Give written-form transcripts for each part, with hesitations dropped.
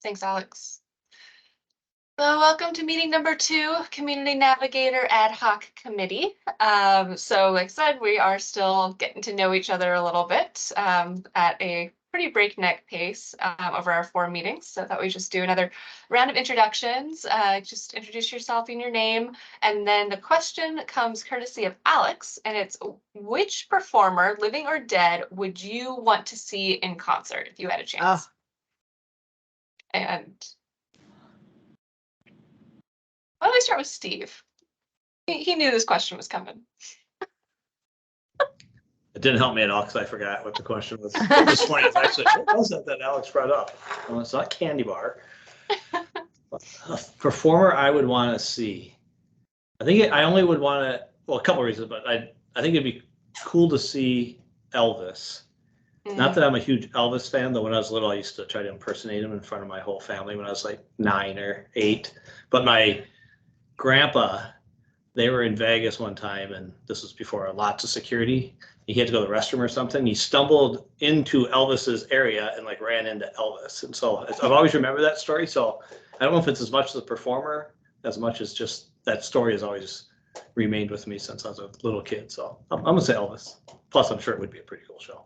Thanks, Alex. So welcome to meeting number 2, Community Navigator Ad Hoc Committee. So like I said, we are still getting to know each other a little bit at a pretty breakneck pace over our 4 meetings. So I thought we'd just do another round of introductions. Just introduce yourself and your name. And then the question comes courtesy of Alex, and it's which performer, living or dead, would you want to see in concert if you had a chance? And why don't I start with Steve? He knew this question was coming. It didn't help me at all because I forgot what the question was. This point is actually, what was that Alex brought up? Well, it's not candy bar. A performer I would want to see. I think I only would want to, well, a couple of reasons, but I think it'd be cool to see Elvis. Not that I'm a huge Elvis fan, though when I was little, I used to try to impersonate him in front of my whole family when I was like 9 or 8. But my grandpa, they were in Vegas one time, and this was before lots of security. He had to go to the restroom or something. He stumbled into Elvis's area and like ran into Elvis. And so I've always remembered that story. So I don't know if it's as much as the performer, as much as just that story has always remained with me since I was a little kid. So I'm gonna say Elvis. Plus, I'm sure it would be a pretty cool show.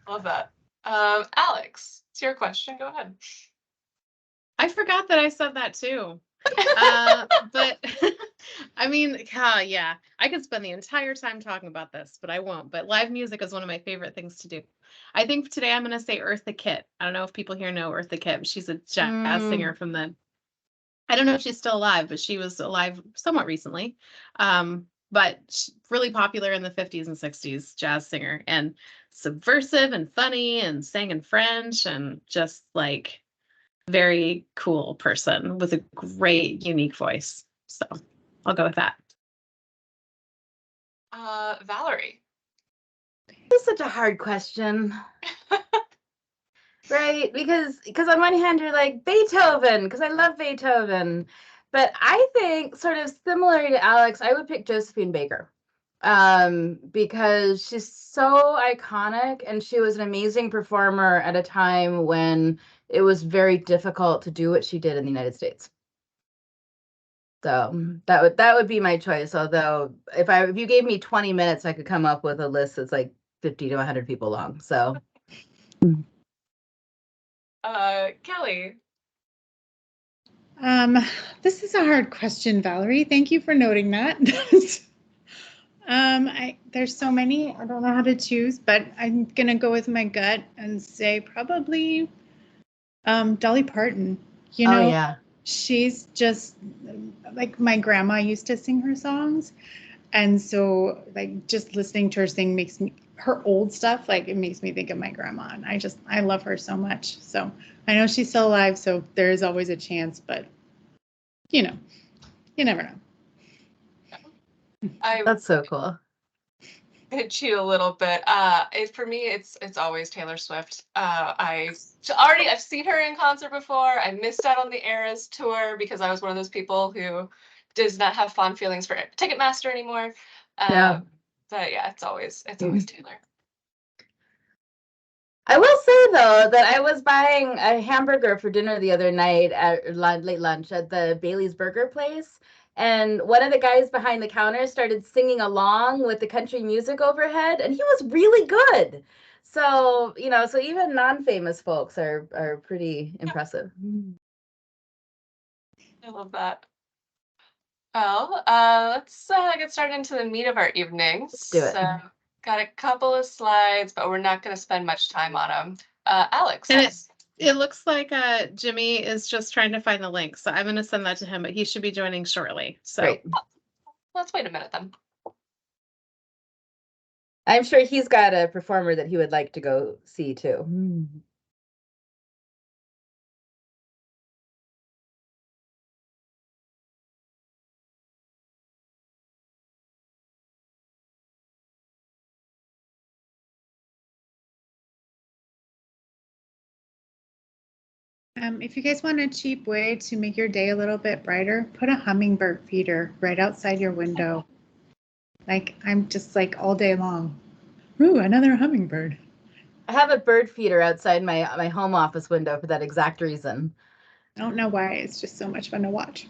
Love that. Alex, it's your question. Go ahead. I forgot that I said that too. But I mean, yeah, I could spend the entire time talking about this, but I won't. But live music is one of my favorite things to do. I think today I'm going to say Eartha Kitt. I don't know if people here know Eartha Kitt. She's a jazz singer from the, I don't know if she's still alive, but she was alive somewhat recently. But really popular in the 50s and 60s, jazz singer, and subversive and funny and sang in French and just like very cool person with a great, unique voice. So I'll go with that. Valerie. This is such a hard question. Right? Because on one hand, you're like Beethoven, because I love Beethoven. But I think sort of similar to Alex, I would pick Josephine Baker. Because she's so iconic and she was an amazing performer at a time when it was very difficult to do what she did in the United States. So that would be my choice. Although if you gave me 20 minutes, I could come up with a list that's like 50 to 100 people long. So Kelly. This is a hard question, Valerie. Thank you for noting that. There's so many, I don't know how to choose, but I'm gonna go with my gut and say probably Dolly Parton. You know, yeah. She's just like my grandma used to sing her songs, and so like just listening to her sing makes me, her old stuff, like it makes me think of my grandma, and I love her so much. So I know she's still alive, so there is always a chance, but you know, you never know. That's so cool. I cheat a little bit. For me, it's always Taylor Swift. I've seen her in concert before. I missed out on the Eras tour because I was one of those people who does not have fond feelings for Ticketmaster anymore. Yeah. But yeah, it's always Taylor. I will say though that I was buying a hamburger for dinner the other night at late lunch at the Bailey's Burger place. And one of the guys behind the counter started singing along with the country music overhead, and he was really good. So, so even non-famous folks are pretty impressive. I love that. Well, let's get started into the meat of our evening. Let's do it. So, got a couple of slides, but we're not going to spend much time on them. Alex. And it looks like Jimmy is just trying to find the link, so I'm going to send that to him, but he should be joining shortly. So Great. Let's wait a minute then. I'm sure he's got a performer that he would like to go see too. If you guys want a cheap way to make your day a little bit brighter, put a hummingbird feeder right outside your window. Like I'm just like all day long. Ooh, another hummingbird. I have a bird feeder outside my home office window for that exact reason. I don't know why. It's just so much fun to watch.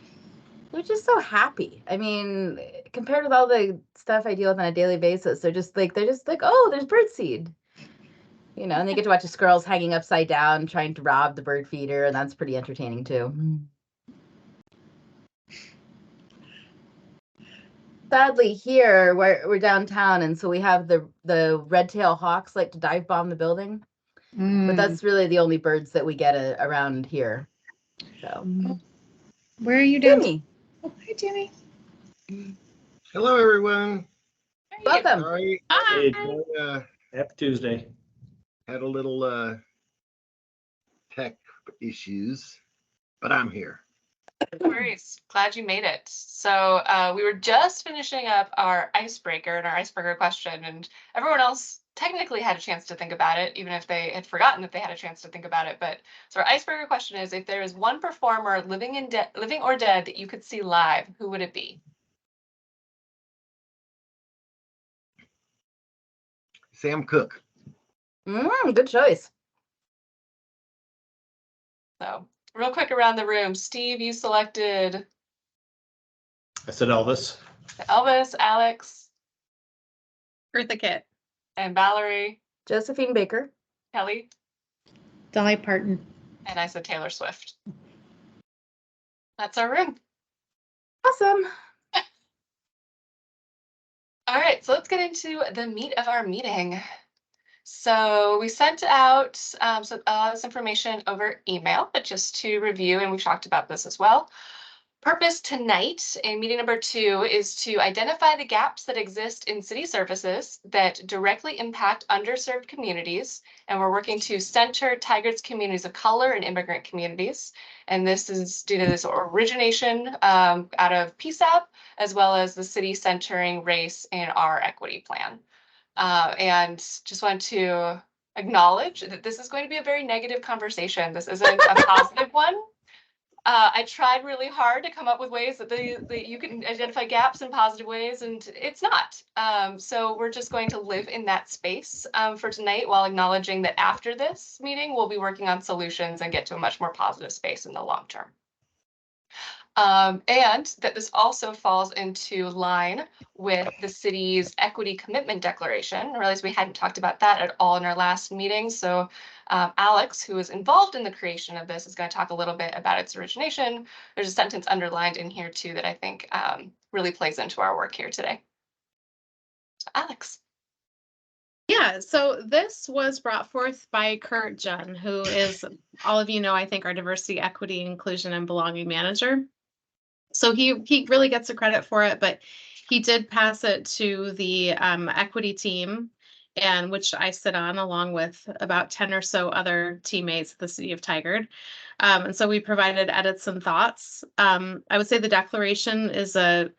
They're just so happy. I mean, compared with all the stuff I deal with on a daily basis, they're just like, oh, there's bird seed. You know, and they get to watch the squirrels hanging upside down trying to rob the bird feeder, and that's pretty entertaining too. Sadly, here we're downtown, and so we have the red-tailed hawks like to dive bomb the building. But that's really the only birds that we get around here. So, Where are you down? Jimmy, Oh, hi, Jimmy. Hello, everyone. welcome. Sorry, Hi. I Happy Tuesday. had a little tech issues, but I'm here. No worries. Glad you made it. So we were just finishing up our icebreaker and our icebreaker question, and everyone else technically had a chance to think about it, even if they had forgotten that they had a chance to think about it. But so our icebreaker question is: if there is one performer living or dead that you could see live, who would it be? Sam Cooke. Good choice. So real quick around the room, Steve, you selected I said Elvis. Elvis, Alex, Eartha Kitt. and Valerie, Josephine Baker. Kelly, Dolly Parton. and I said Taylor Swift. That's our room. Awesome. All right, so let's get into the meat of our meeting. So we sent out this information over email, but just to review, and we've talked about this as well. Purpose tonight in meeting number 2 is to identify the gaps that exist in city services that directly impact underserved communities. And we're working to center Tigard's communities of color and immigrant communities. And this is due to this origination out of PSAP, as well as the city centering race in our equity plan. And just want to acknowledge that this is going to be a very negative conversation. This isn't a positive one. I tried really hard to come up with ways that you can identify gaps in positive ways, and it's not. So we're just going to live in that space for tonight, while acknowledging that after this meeting, we'll be working on solutions and get to a much more positive space in the long term. And that this also falls into line with the city's equity commitment declaration. I realized we hadn't talked about that at all in our last meeting. So Alex, who was involved in the creation of this, is going to talk a little bit about its origination. There's a sentence underlined in here too that I think really plays into our work here today. So Alex. Yeah, so this was brought forth by Kurt Junn, who is, all of you know, I think, our diversity, equity, inclusion, and belonging manager. So he really gets the credit for it, but he did pass it to the equity team, and which I sit on along with about 10 or so other teammates at the city of Tigard. And so we provided edits and thoughts. I would say the declaration is a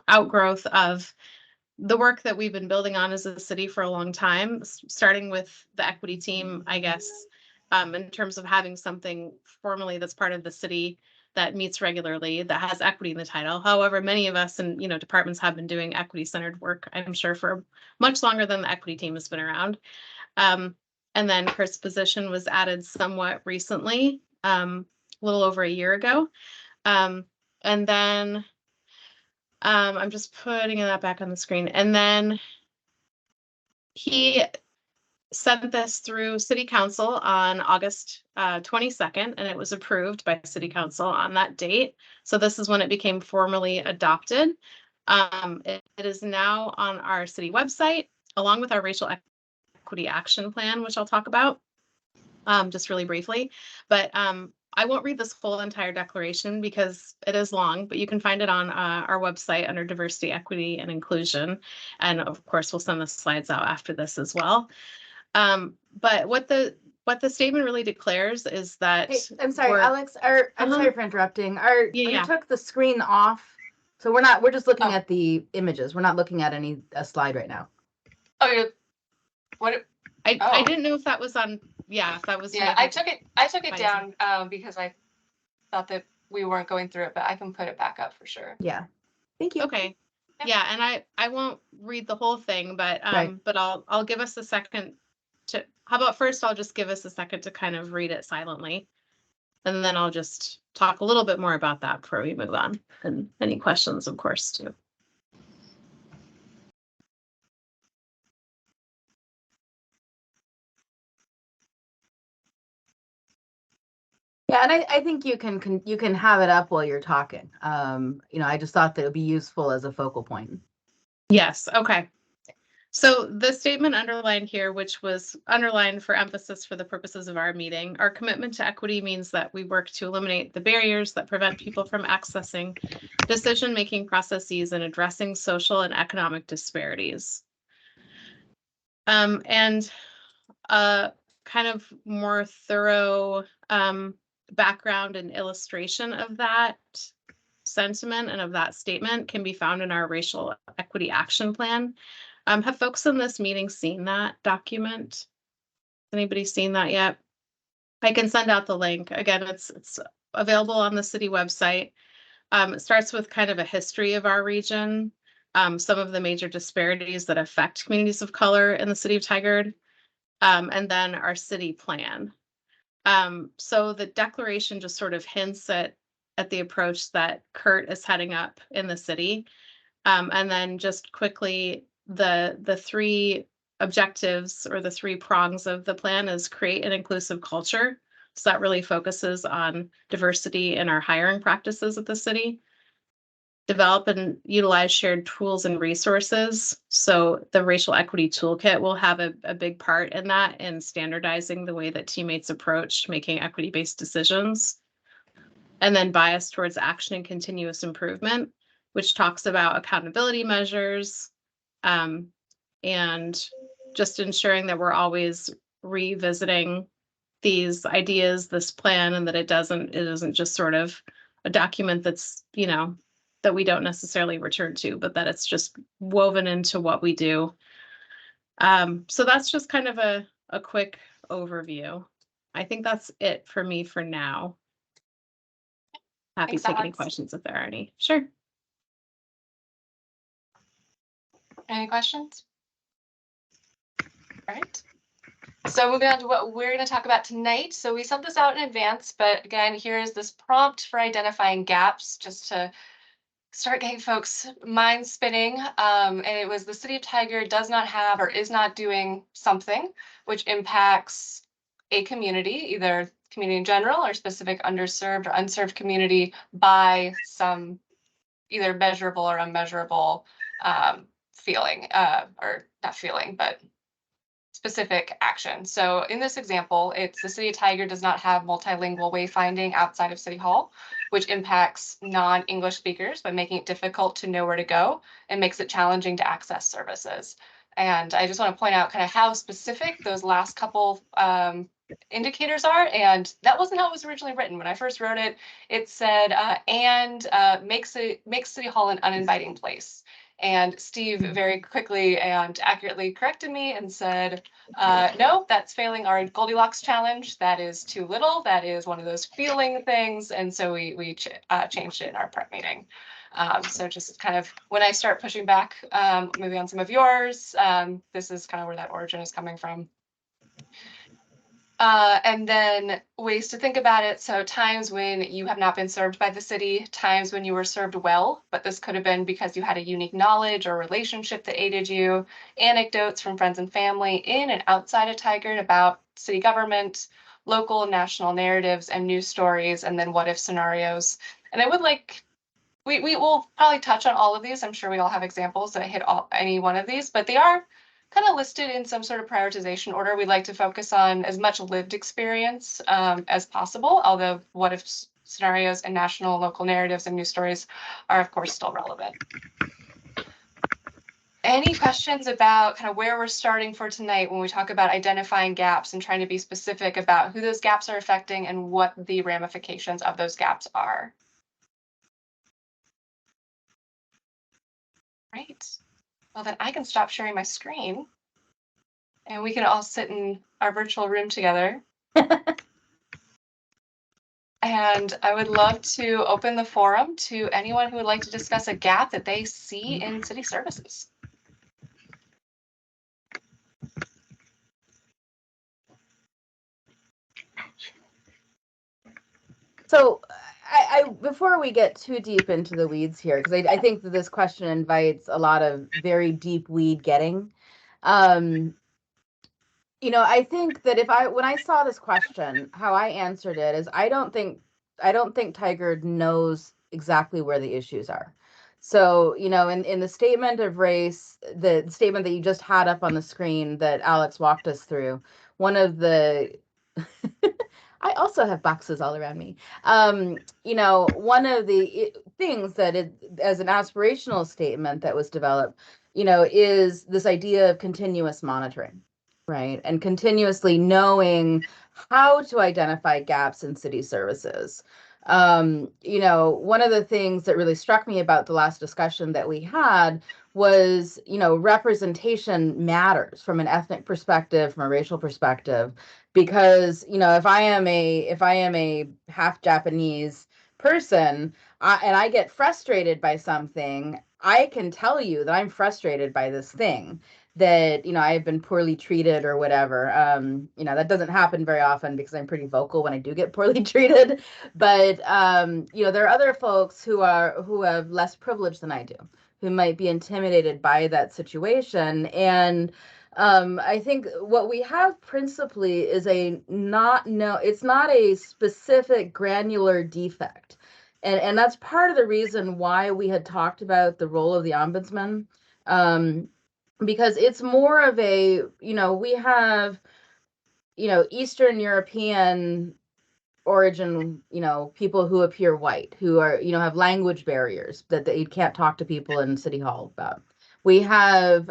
outgrowth of the work that we've been building on as a city for a long time, starting with the equity team, I guess, in terms of having something formally that's part of the city that meets regularly, that has equity in the title. However, many of us and departments have been doing equity-centered work, I'm sure, for much longer than the equity team has been around. And then Kurt's position was added somewhat recently, a little over a year ago. And then I'm just putting that back on the screen. And then he sent this through City Council on August 22nd, and it was approved by City Council on that date. So this is when it became formally adopted. It is now on our city website, along with our racial equity action plan, which I'll talk about just really briefly. But I won't read this full entire declaration because it is long, but you can find it on our website under diversity, equity, and inclusion. And of course, we'll send the slides out after this as well. But what the statement really declares is that— Hey, I'm sorry, Alex. I'm sorry for interrupting. We took the screen off, so we're just looking at the images. We're not looking at a slide right now. Oh, what? I didn't know if that was on. Yeah, if that was. Yeah, I took it down because I thought that we weren't going through it, but I can put it back up for sure. Yeah. Thank you. Okay. Yeah, and I won't read the whole thing, but Right. but I'll give us a second how about first I'll just give us a second to kind of read it silently. And then I'll just talk a little bit more about that before we move on. And any questions, of course, too. Yeah, and I think you can have it up while you're talking. I just thought that it would be useful as a focal point. Yes, okay. So the statement underlined here, which was underlined for emphasis for the purposes of our meeting, our commitment to equity means that we work to eliminate the barriers that prevent people from accessing decision-making processes and addressing social and economic disparities. And a kind of more thorough background and illustration of that sentiment and of that statement can be found in our Racial Equity Action Plan. Have folks in this meeting seen that document? Anybody seen that yet? I can send out the link. Again, it's available on the city website. It starts with kind of a history of our region, some of the major disparities that affect communities of color in the city of Tigard, and then our city plan. So the declaration just sort of hints at the approach that Kurt is heading up in the city. And then just quickly, the three objectives or the three prongs of the plan is create an inclusive culture. So that really focuses on diversity in our hiring practices at the city. Develop and utilize shared tools and resources. So the racial equity toolkit will have a big part in that, in standardizing the way that teammates approach making equity-based decisions. And then bias towards action and continuous improvement, which talks about accountability measures, and just ensuring that we're always revisiting these ideas, this plan, and that it isn't just sort of a document that's, that we don't necessarily return to, but that it's just woven into what we do. So that's just kind of a quick overview. I think that's it for me for now. Happy to take any questions if there are any. Sure. Any questions? All right. So moving on to what we're going to talk about tonight. So we sent this out in advance, but again, here is this prompt for identifying gaps, just to start getting folks' minds spinning. And it was the city of Tigard does not have or is not doing something which impacts a community, either community in general or specific underserved or unserved community, by some either measurable or unmeasurable feeling, or not feeling, but specific action. So in this example, it's the city of Tigard does not have multilingual wayfinding outside of City Hall, which impacts non-English speakers by making it difficult to know where to go and makes it challenging to access services. And I just want to point out kind of how specific those last couple indicators are. And that wasn't how it was originally written. When I first wrote it, it said, makes City Hall an uninviting place. And Steve very quickly and accurately corrected me and said, no, that's failing our Goldilocks challenge. That is too little. That is one of those feeling things. And so we changed it in our prep meeting. So just kind of when I start pushing back, maybe on some of yours, this is kind of where that origin is coming from. And then ways to think about it. So times when you have not been served by the city, times when you were served well, but this could have been because you had a unique knowledge or relationship that aided you, anecdotes from friends and family in and outside of Tigard about city government, local and national narratives and news stories, and then what if scenarios. And I would like, we will probably touch on all of these. I'm sure we all have examples that hit any one of these, but they are kind of listed in some sort of prioritization order. We like to focus on as much lived experience as possible, although what if scenarios and national and local narratives and news stories are of course still relevant. Any questions about kind of where we're starting for tonight when we talk about identifying gaps and trying to be specific about who those gaps are affecting and what the ramifications of those gaps are? Right. Well, then I can stop sharing my screen and we can all sit in our virtual room together. And I would love to open the forum to anyone who would like to discuss a gap that they see in city services. So I before we get too deep into the weeds here, because I think that this question invites a lot of very deep weed getting. Um, I think that when I saw this question, how I answered it is I don't think Tiger knows exactly where the issues are. So, in the statement of race, the statement that you just had up on the screen that Alex walked us through, one of the I also have boxes all around me. One of the things that as an aspirational statement that was developed, is this idea of continuous monitoring, right? And continuously knowing how to identify gaps in city services. One of the things that really struck me about the last discussion that we had was, representation matters from an ethnic perspective, from a racial perspective, because if I am a half Japanese person, and I get frustrated by something, I can tell you that I'm frustrated by this thing, that I've been poorly treated or whatever. That doesn't happen very often because I'm pretty vocal when I do get poorly treated, but there are other folks who have less privilege than I do, who might be intimidated by that situation. And I think what we have principally is it's not a specific granular defect. And that's part of the reason why we had talked about the role of the ombudsman, because it's more of we have, Eastern European origin, people who appear white, who are, have language barriers that you can't talk to people in City Hall about. We have,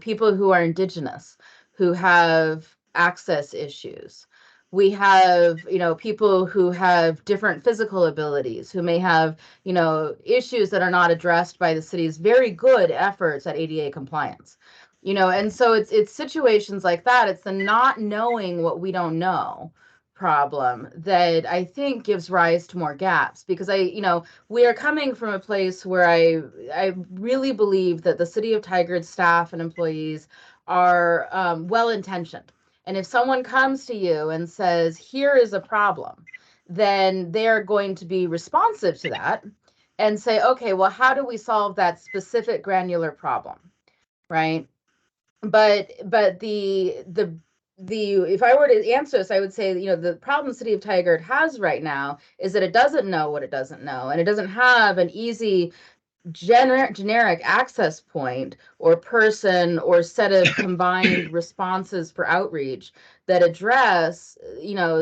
people who are indigenous, who have access issues. We have, people who have different physical abilities, who may have, issues that are not addressed by the city's very good efforts at ADA compliance. And so it's situations like that. It's the not knowing what we don't know problem that I think gives rise to more gaps, because we are coming from a place where I really believe that the City of Tigard staff and employees are well-intentioned. And if someone comes to you and says, here is a problem, then they're going to be responsive to that and say, okay, well, how do we solve that specific granular problem, right? But if I were to answer this, I would say, the problem the City of Tigard has right now is that it doesn't know what it doesn't know, and it doesn't have an easy generic access point or person or set of combined responses for outreach that address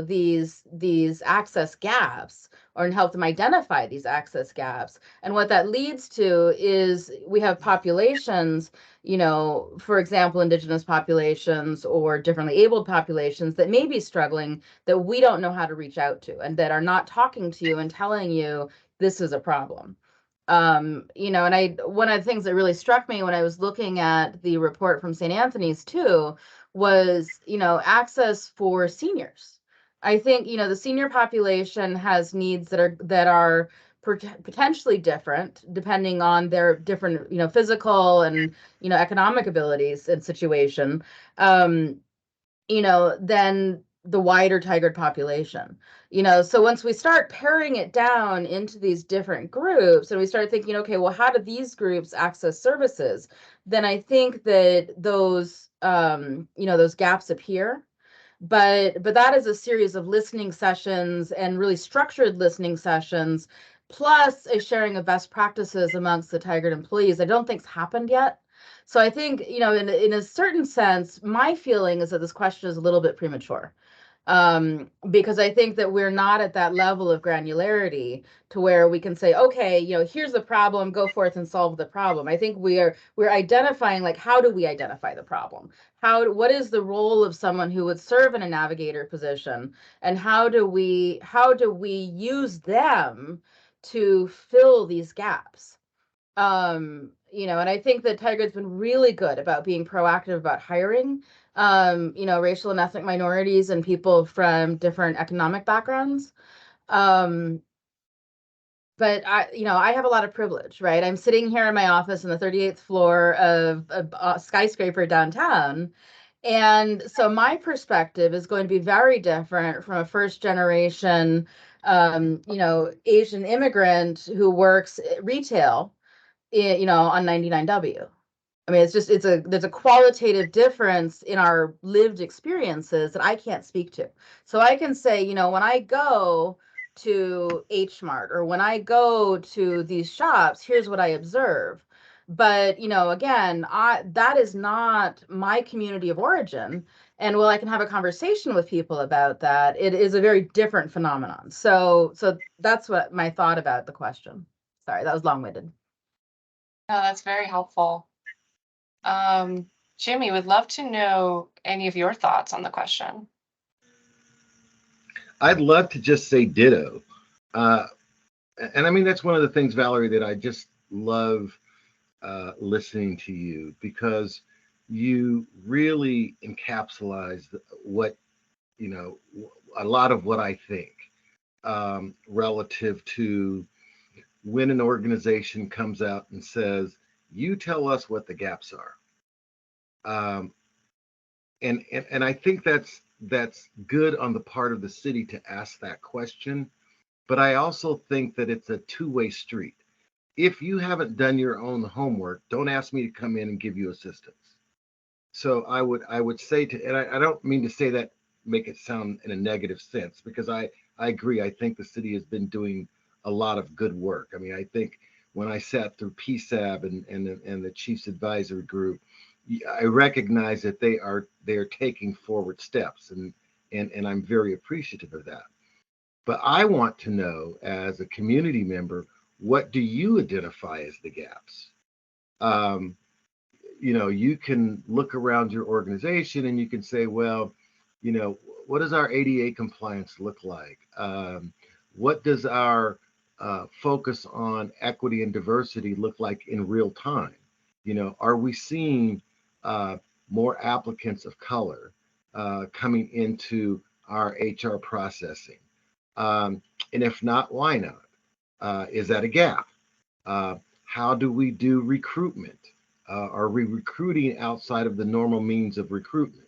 these access gaps, or help them identify these access gaps. And what that leads to is we have populations, for example, indigenous populations or differently abled populations that may be struggling, that we don't know how to reach out to, and that are not talking to you and telling you this is a problem. And one of the things that really struck me when I was looking at the report from St. Anthony's too was, access for seniors. I think, the senior population has needs that are potentially different depending on their different, physical and, economic abilities and situation, than the wider Tigard population. So once we start paring it down into these different groups and we start thinking, okay, well, how do these groups access services? Then I think that those gaps appear. But that is a series of listening sessions, and really structured listening sessions, plus a sharing of best practices amongst the Tigard employees. I don't think's happened yet. So I think, in a certain sense, my feeling is that this question is a little bit premature, because I think that we're not at that level of granularity to where we can say, okay, here's the problem, go forth and solve the problem. I think we're identifying, like, how do we identify the problem? What is the role of someone who would serve in a navigator position, and how do we use them to fill these gaps? And I think that Tigard's been really good about being proactive about hiring, racial and ethnic minorities and people from different economic backgrounds. But I have a lot of privilege, right? I'm sitting here in my office on the 38th floor of a skyscraper downtown. And so my perspective is going to be very different from a first generation Asian immigrant who works retail, on 99W. I mean, there's a qualitative difference in our lived experiences that I can't speak to. So I can say, when I go to H Mart or when I go to these shops, here's what I observe. But, again, that is not my community of origin. And while I can have a conversation with people about that, it is a very different phenomenon. So that's what my thought about the question. Sorry, that was long-winded. No, that's very helpful. Jimmy, would love to know any of your thoughts on the question. I'd love to just say ditto. And I mean, that's one of the things, Valerie, that I just love listening to you, because you really encapsulize what, a lot of what I think relative to when an organization comes out and says, you tell us what the gaps are. And I think that's good on the part of the city to ask that question. But I also think that it's a two-way street. If you haven't done your own homework, don't ask me to come in and give you assistance. So I would say and I don't mean to say that, make it sound in a negative sense, because I agree. I think the city has been doing a lot of good work. I mean, I think when I sat through PSAB and the Chiefs Advisory Group, I recognize that they're taking forward steps, and I'm very appreciative of that. But I want to know, as a community member, what do you identify as the gaps? You can look around your organization and you can say, well, what does our ADA compliance look like? What does our focus on equity and diversity look like in real time? Are we seeing more applicants of color coming into our HR processing? And if not, why not? Is that a gap? How do we do recruitment? Are we recruiting outside of the normal means of recruitment?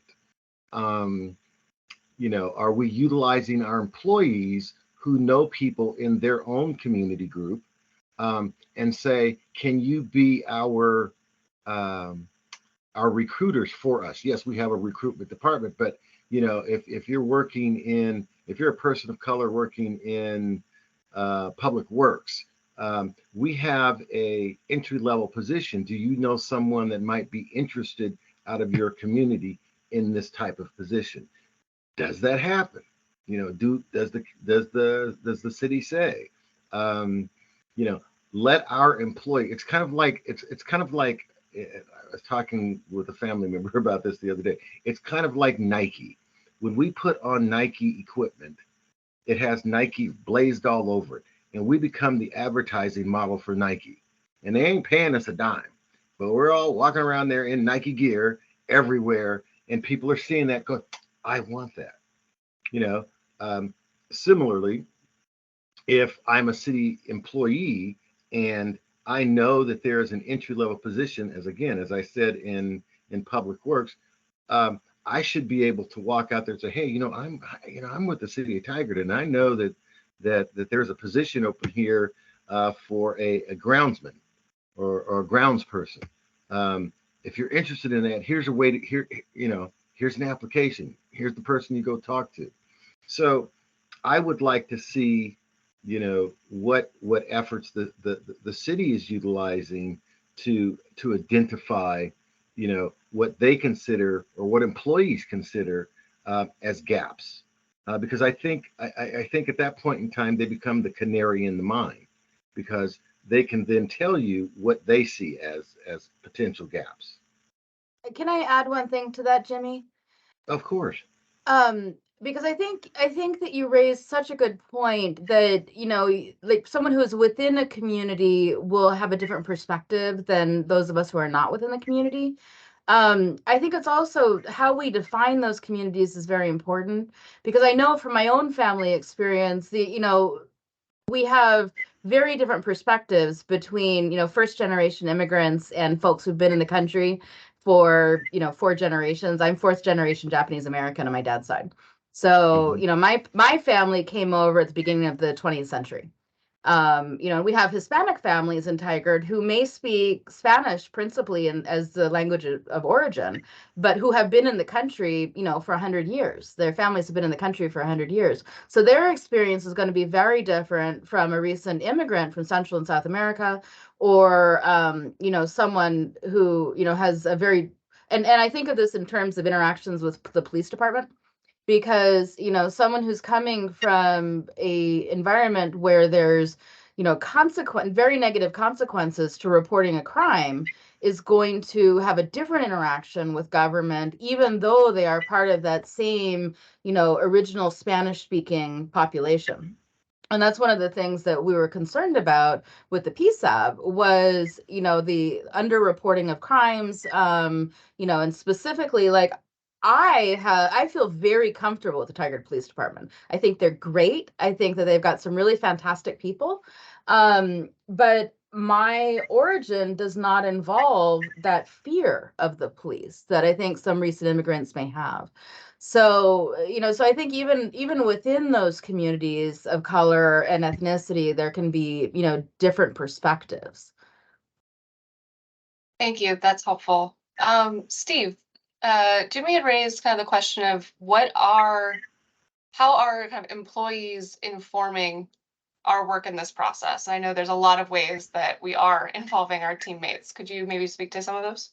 Are we utilizing our employees who know people in their own community group and say, can you be our recruiters for us? Yes, we have a recruitment department, but if you're a person of color working in public works, we have a entry-level position. Do you know someone that might be interested out of your community in this type of position? Does that happen? Does the city say, let our employee? It's kind of like I was talking with a family member about this the other day. It's kind of like Nike. When we put on Nike equipment, it has Nike blazed all over it, and we become the advertising model for Nike. And they ain't paying us a dime, but we're all walking around there in Nike gear everywhere, and people are seeing that, going, I want that. Similarly, if I'm a city employee and I know that there is an entry-level position, as I said, in public works, I should be able to walk out there and say, hey, I'm with the city of Tigard, and I know that there's a position open here for a groundsman or a grounds person. If you're interested in that, here's a way to here's an application. Here's the person you go talk to. So I would like to see, what efforts the city is utilizing to identify, what they consider or what employees consider as gaps. Because I think at that point in time, they become the canary in the mine, because they can then tell you what they see as potential gaps. Can I add one thing to that, Jimmy? Of course. Because I think that you raised such a good point that, like someone who is within a community will have a different perspective than those of us who are not within the community. I think it's also how we define those communities is very important, because I know from my own family experience, we have very different perspectives between, first generation immigrants and folks who've been in the country for, 4 generations. I'm 4th generation Japanese American on my dad's side. So, Mhm. my family came over at the beginning of the 20th century. We have Hispanic families in Tigard who may speak Spanish principally as the language of origin, but who have been in the country, for 100 years. Their families have been in the country for 100 years. So their experience is going to be very different from a recent immigrant from Central and South America, or, someone who, has a very, and I think of this in terms of interactions with the police department, because someone who's coming from a environment where there's very negative consequences to reporting a crime is going to have a different interaction with government, even though they are part of that same original Spanish speaking population. And that's one of the things that we were concerned about with the PSAB was, the underreporting of crimes, and specifically, like, I feel very comfortable with the Tigard Police Department. I think they're great. I think that they've got some really fantastic people. But my origin does not involve that fear of the police that I think some recent immigrants may have. So, so I think even within those communities of color and ethnicity, there can be, different perspectives. Thank you. That's helpful. Steve, Jimmy had raised kind of the question of how are kind of employees informing our work in this process? I know there's a lot of ways that we are involving our teammates. Could you maybe speak to some of those?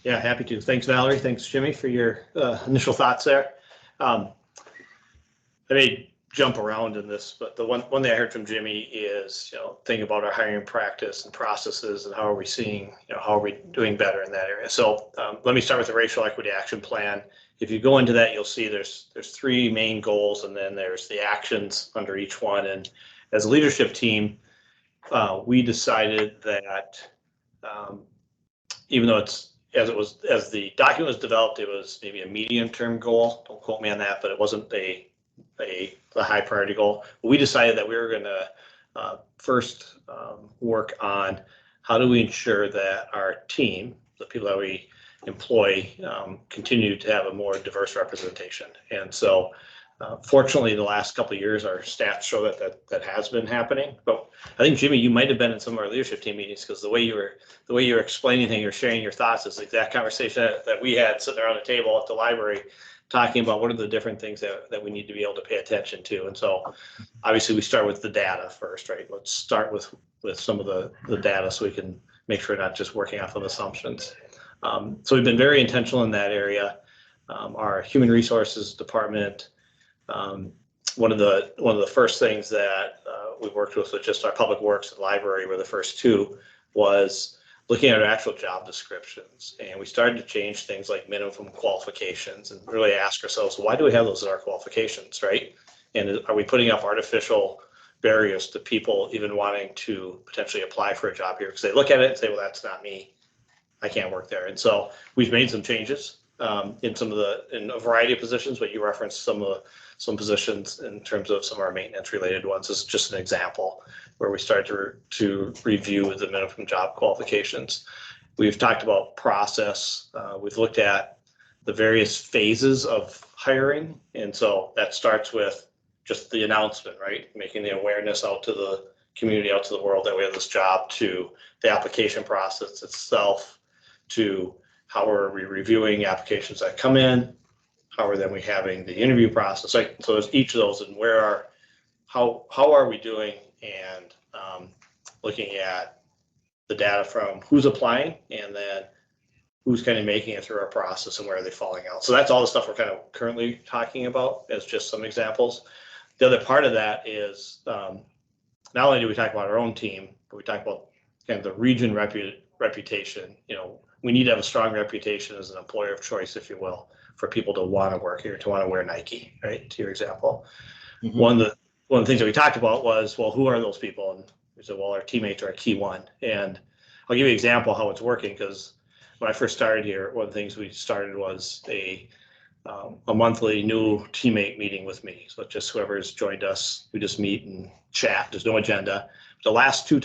Yeah, happy to. Thanks, Valerie. Thanks, Jimmy, for your initial thoughts there. I may jump around in this, but the one thing I heard from Jimmy is, thinking about our hiring practice and processes and how are we seeing, how are we doing better in that area. So let me start with the Racial Equity Action Plan. If you go into that, you'll see there's three main goals, and then there's the actions under each one. And as a leadership team, we decided that even though as the document was developed, it was maybe a medium-term goal. Don't quote me on that, but it wasn't a high priority goal. But we decided that we were going to first work on how do we ensure that our team, the people that we employ, continue to have a more diverse representation. And so fortunately, the last couple of years, our stats show that has been happening. But I think, Jimmy, you might have been in some of our leadership team meetings, because the way you were explaining things, you're sharing your thoughts, is the exact conversation that we had sitting around the table at the library, talking about what are the different things that we need to be able to pay attention to. And so obviously we start with the data first, right? Let's start with some of the data so we can make sure we're not just working off of assumptions. So we've been very intentional in that area. Our human resources department, one of the first things that we worked with just our public works and library were the first two, was looking at our actual job descriptions. And we started to change things like minimum qualifications and really ask ourselves, why do we have those in our qualifications, right? And are we putting up artificial barriers to people even wanting to potentially apply for a job here? Because they look at it and say, well, that's not me. I can't work there. And so we've made some changes in a variety of positions, but you referenced some positions in terms of some of our maintenance related ones. This is just an example where we started to review the minimum job qualifications. We've talked about process. We've looked at the various phases of hiring. And so that starts with just the announcement, right? Making the awareness out to the community, out to the world that we have this job, to the application process itself, to how are we reviewing applications that come in, how are then we having the interview process. Right? So there's each of those, and how are we doing, and looking at the data from who's applying and then who's kind of making it through our process and where are they falling out. So that's all the stuff we're kind of currently talking about as just some examples. The other part of that is not only do we talk about our own team, but we talk about kind of the region reputation. We need to have a strong reputation as an employer of choice, if you will, for people to want to work here, to want to wear Nike, right? To your example. Mm-hmm. One of the things that we talked about was, well, who are those people? And we said, well, our teammates are a key one. And I'll give you an example of how it's working, because when I first started here, one of the things we started was a monthly new teammate meeting with me. So just whoever's joined us, we just meet and chat. There's no agenda. The last 2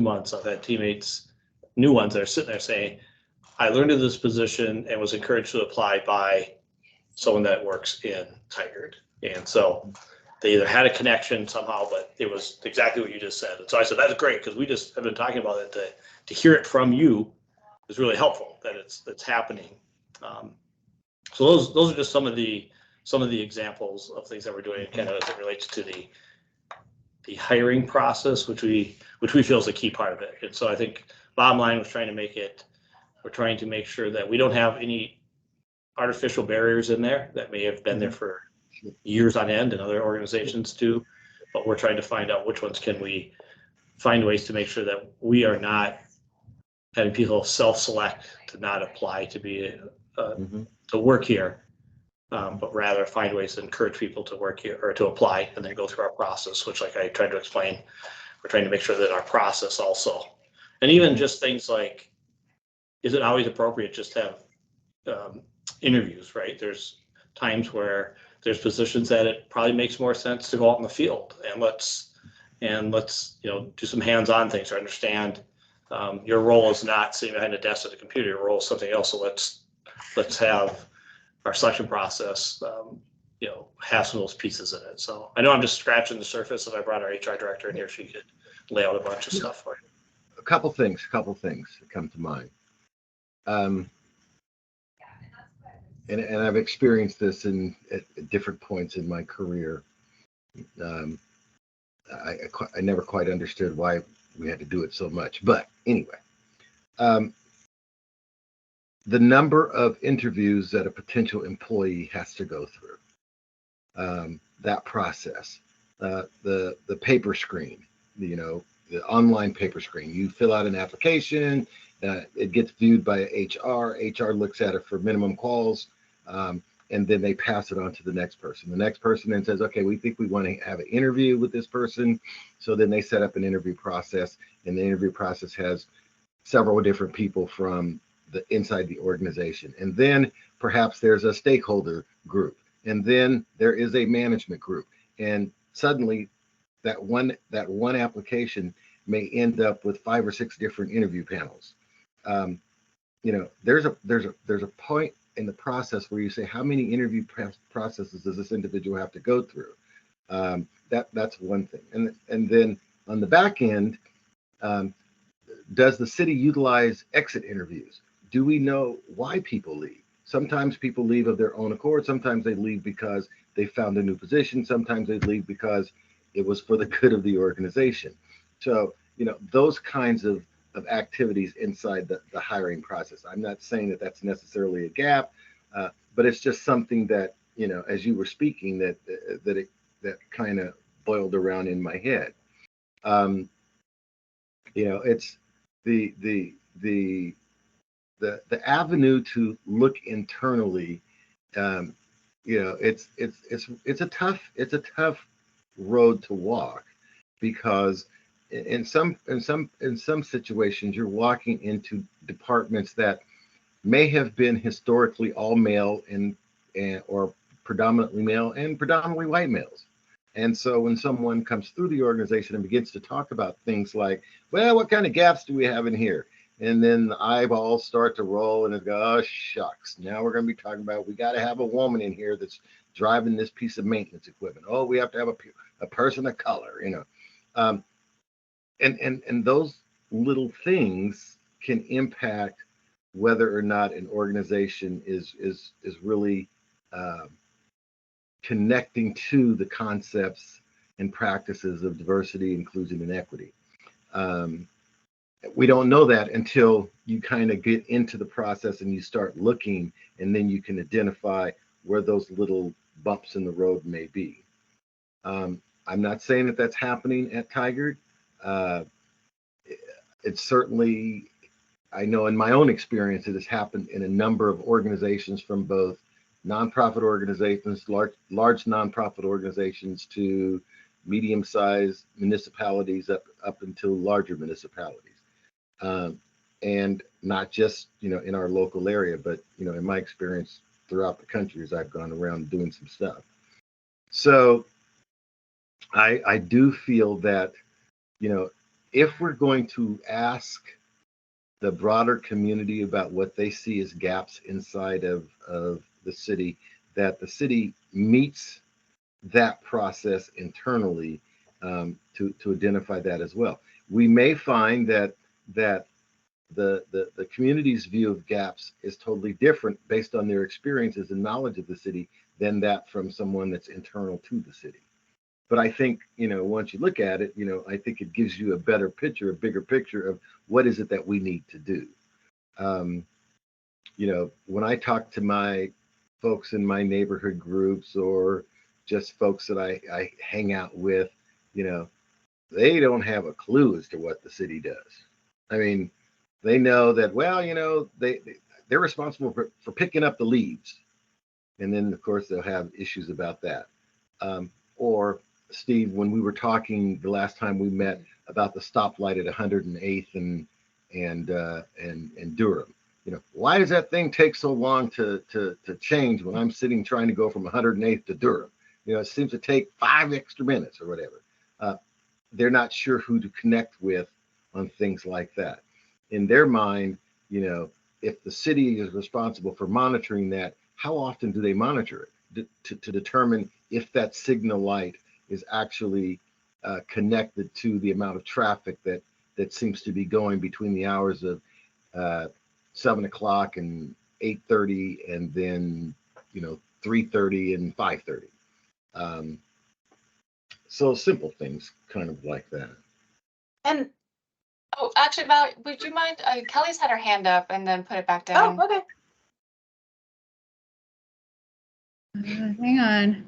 months, I've had teammates, new ones, that are sitting there saying, I learned of this position and was encouraged to apply by someone that works in Tigard. And so they either had a connection somehow, but it was exactly what you just said. And so I said, that's great, because we just have been talking about it. To hear it from you is really helpful, that it's happening. So those are just some of the examples of things that we're doing, kind of as it relates to the hiring process, which we feel is a key part of it. And so I think bottom line was we're trying to make sure that we don't have any artificial barriers in there that may have been there for years on end, and other organizations do, but we're trying to find out which ones can we find ways to make sure that we are not having people self-select to not apply to be to work here, but rather find ways to encourage people to work here or to apply and then go through our process, which, like I tried to explain, we're trying to make sure that our process also, and even just things like, is it always appropriate just to have interviews, right? There's times where there's positions that it probably makes more sense to go out in the field and let's do some hands-on things or understand your role is not sitting behind a desk at a computer. Your role is something else. So let's have our selection process have some of those pieces in it. So I know I'm just scratching the surface. If I brought our HR director in here, she could lay out a bunch of stuff for you. A couple things that come to mind. And I've experienced this at different points in my career. I never quite understood why we had to do it so much, but anyway, the number of interviews that a potential employee has to go through, that process, the paper screen, the online paper screen. You fill out an application, it gets viewed by HR. HR looks at it for minimum calls, and then they pass it on to the next person. The next person then says, okay, we think we want to have an interview with this person. So then they set up an interview process, and the interview process has several different people from the inside the organization. And then perhaps there's a stakeholder group, and then there is a management group. And suddenly that one application may end up with 5 or 6 different interview panels. There's a point in the process where you say, how many interview processes does this individual have to go through? That's one thing. And then on the back end, does the city utilize exit interviews? Do we know why people leave? Sometimes people leave of their own accord. Sometimes they leave because they found a new position. Sometimes they leave because it was for the good of the organization. So, those kinds of activities inside the hiring process. I'm not saying that that's necessarily a gap, but it's just something that, as you were speaking, that kind of boiled around in my head. It's the avenue to look internally. It's a tough road to walk, because in some situations you're walking into departments that may have been historically all male and or predominantly male and predominantly white males. And so when someone comes through the organization and begins to talk about things like, well, what kind of gaps do we have in here? And then the eyeballs start to roll and it go, oh, shucks. Now we're going to be talking about, we got to have a woman in here that's driving this piece of maintenance equipment. Oh, we have to have a person of color, And those little things can impact whether or not an organization is really connecting to the concepts and practices of diversity, inclusion, and equity. We don't know that until you kind of get into the process and you start looking, and then you can identify where those little bumps in the road may be. I'm not saying that that's happening at Tigard. It's certainly, I know in my own experience, it has happened in a number of organizations, from both nonprofit organizations, large nonprofit organizations, to medium-sized municipalities up until larger municipalities. And not just, in our local area, but, in my experience throughout the country as I've gone around doing some stuff. So I do feel that, if we're going to ask the broader community about what they see as gaps inside of the city, that the city meets that process internally to identify that as well. We may find that the community's view of gaps is totally different based on their experiences and knowledge of the city than that from someone that's internal to the city. But I think, once you look at it, I think it gives you a better picture, a bigger picture of what is it that we need to do. When I talk to my folks in my neighborhood groups or just folks that I hang out with, they don't have a clue as to what the city does. I mean, they know that, well, they're responsible for picking up the leaves. And then, of course, they'll have issues about that. Or Steve, when we were talking the last time we met about the stoplight at 108th and Durham, why does that thing take so long to change when I'm sitting trying to go from 108th to Durham? It seems to take 5 extra minutes or whatever. They're not sure who to connect with on things like that. In their mind, if the city is responsible for monitoring that, how often do they monitor it to determine if that signal light is actually connected to the amount of traffic that seems to be going between the hours of 7 o'clock and 8:30 and then 3:30 and 5:30. So simple things kind of like that. And actually, Val, would you mind? Kelly's had her hand up and then put it back down. Oh, okay. Hang on.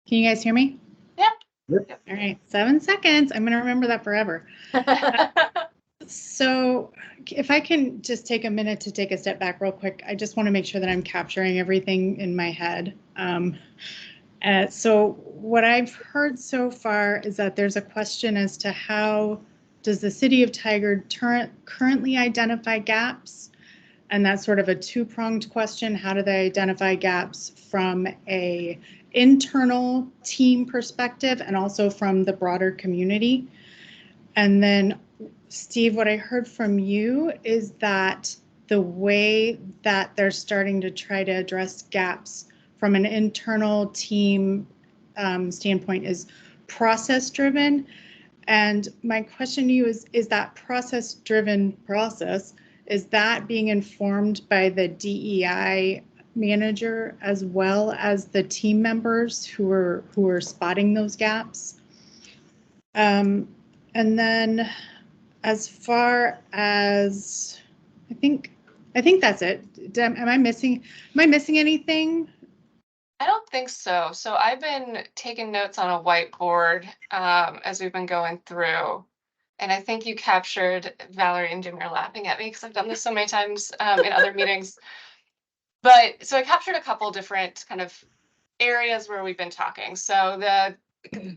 Can you guys hear me? Yeah. Yep. All right, 7 seconds. I'm going to remember that forever. So if I can just take a minute to take a step back real quick, I just want to make sure that I'm capturing everything in my head. So what I've heard so far is that there's a question as to how does the city of Tigard currently identify gaps? And that's sort of a two-pronged question. How do they identify gaps from a internal team perspective and also from the broader community? And then, Steve, what I heard from you is that the way that they're starting to try to address gaps from an internal team standpoint is process-driven. And my question to you is that process-driven process, is that being informed by the DEI manager as well as the team members who are spotting those gaps? And then as far as, I think that's it. Am I missing anything? I don't think so. So I've been taking notes on a whiteboard as we've been going through. And I think you captured, Valerie and Jim are laughing at me because I've done this so many times in other meetings. But so I captured a couple different kind of areas where we've been talking. So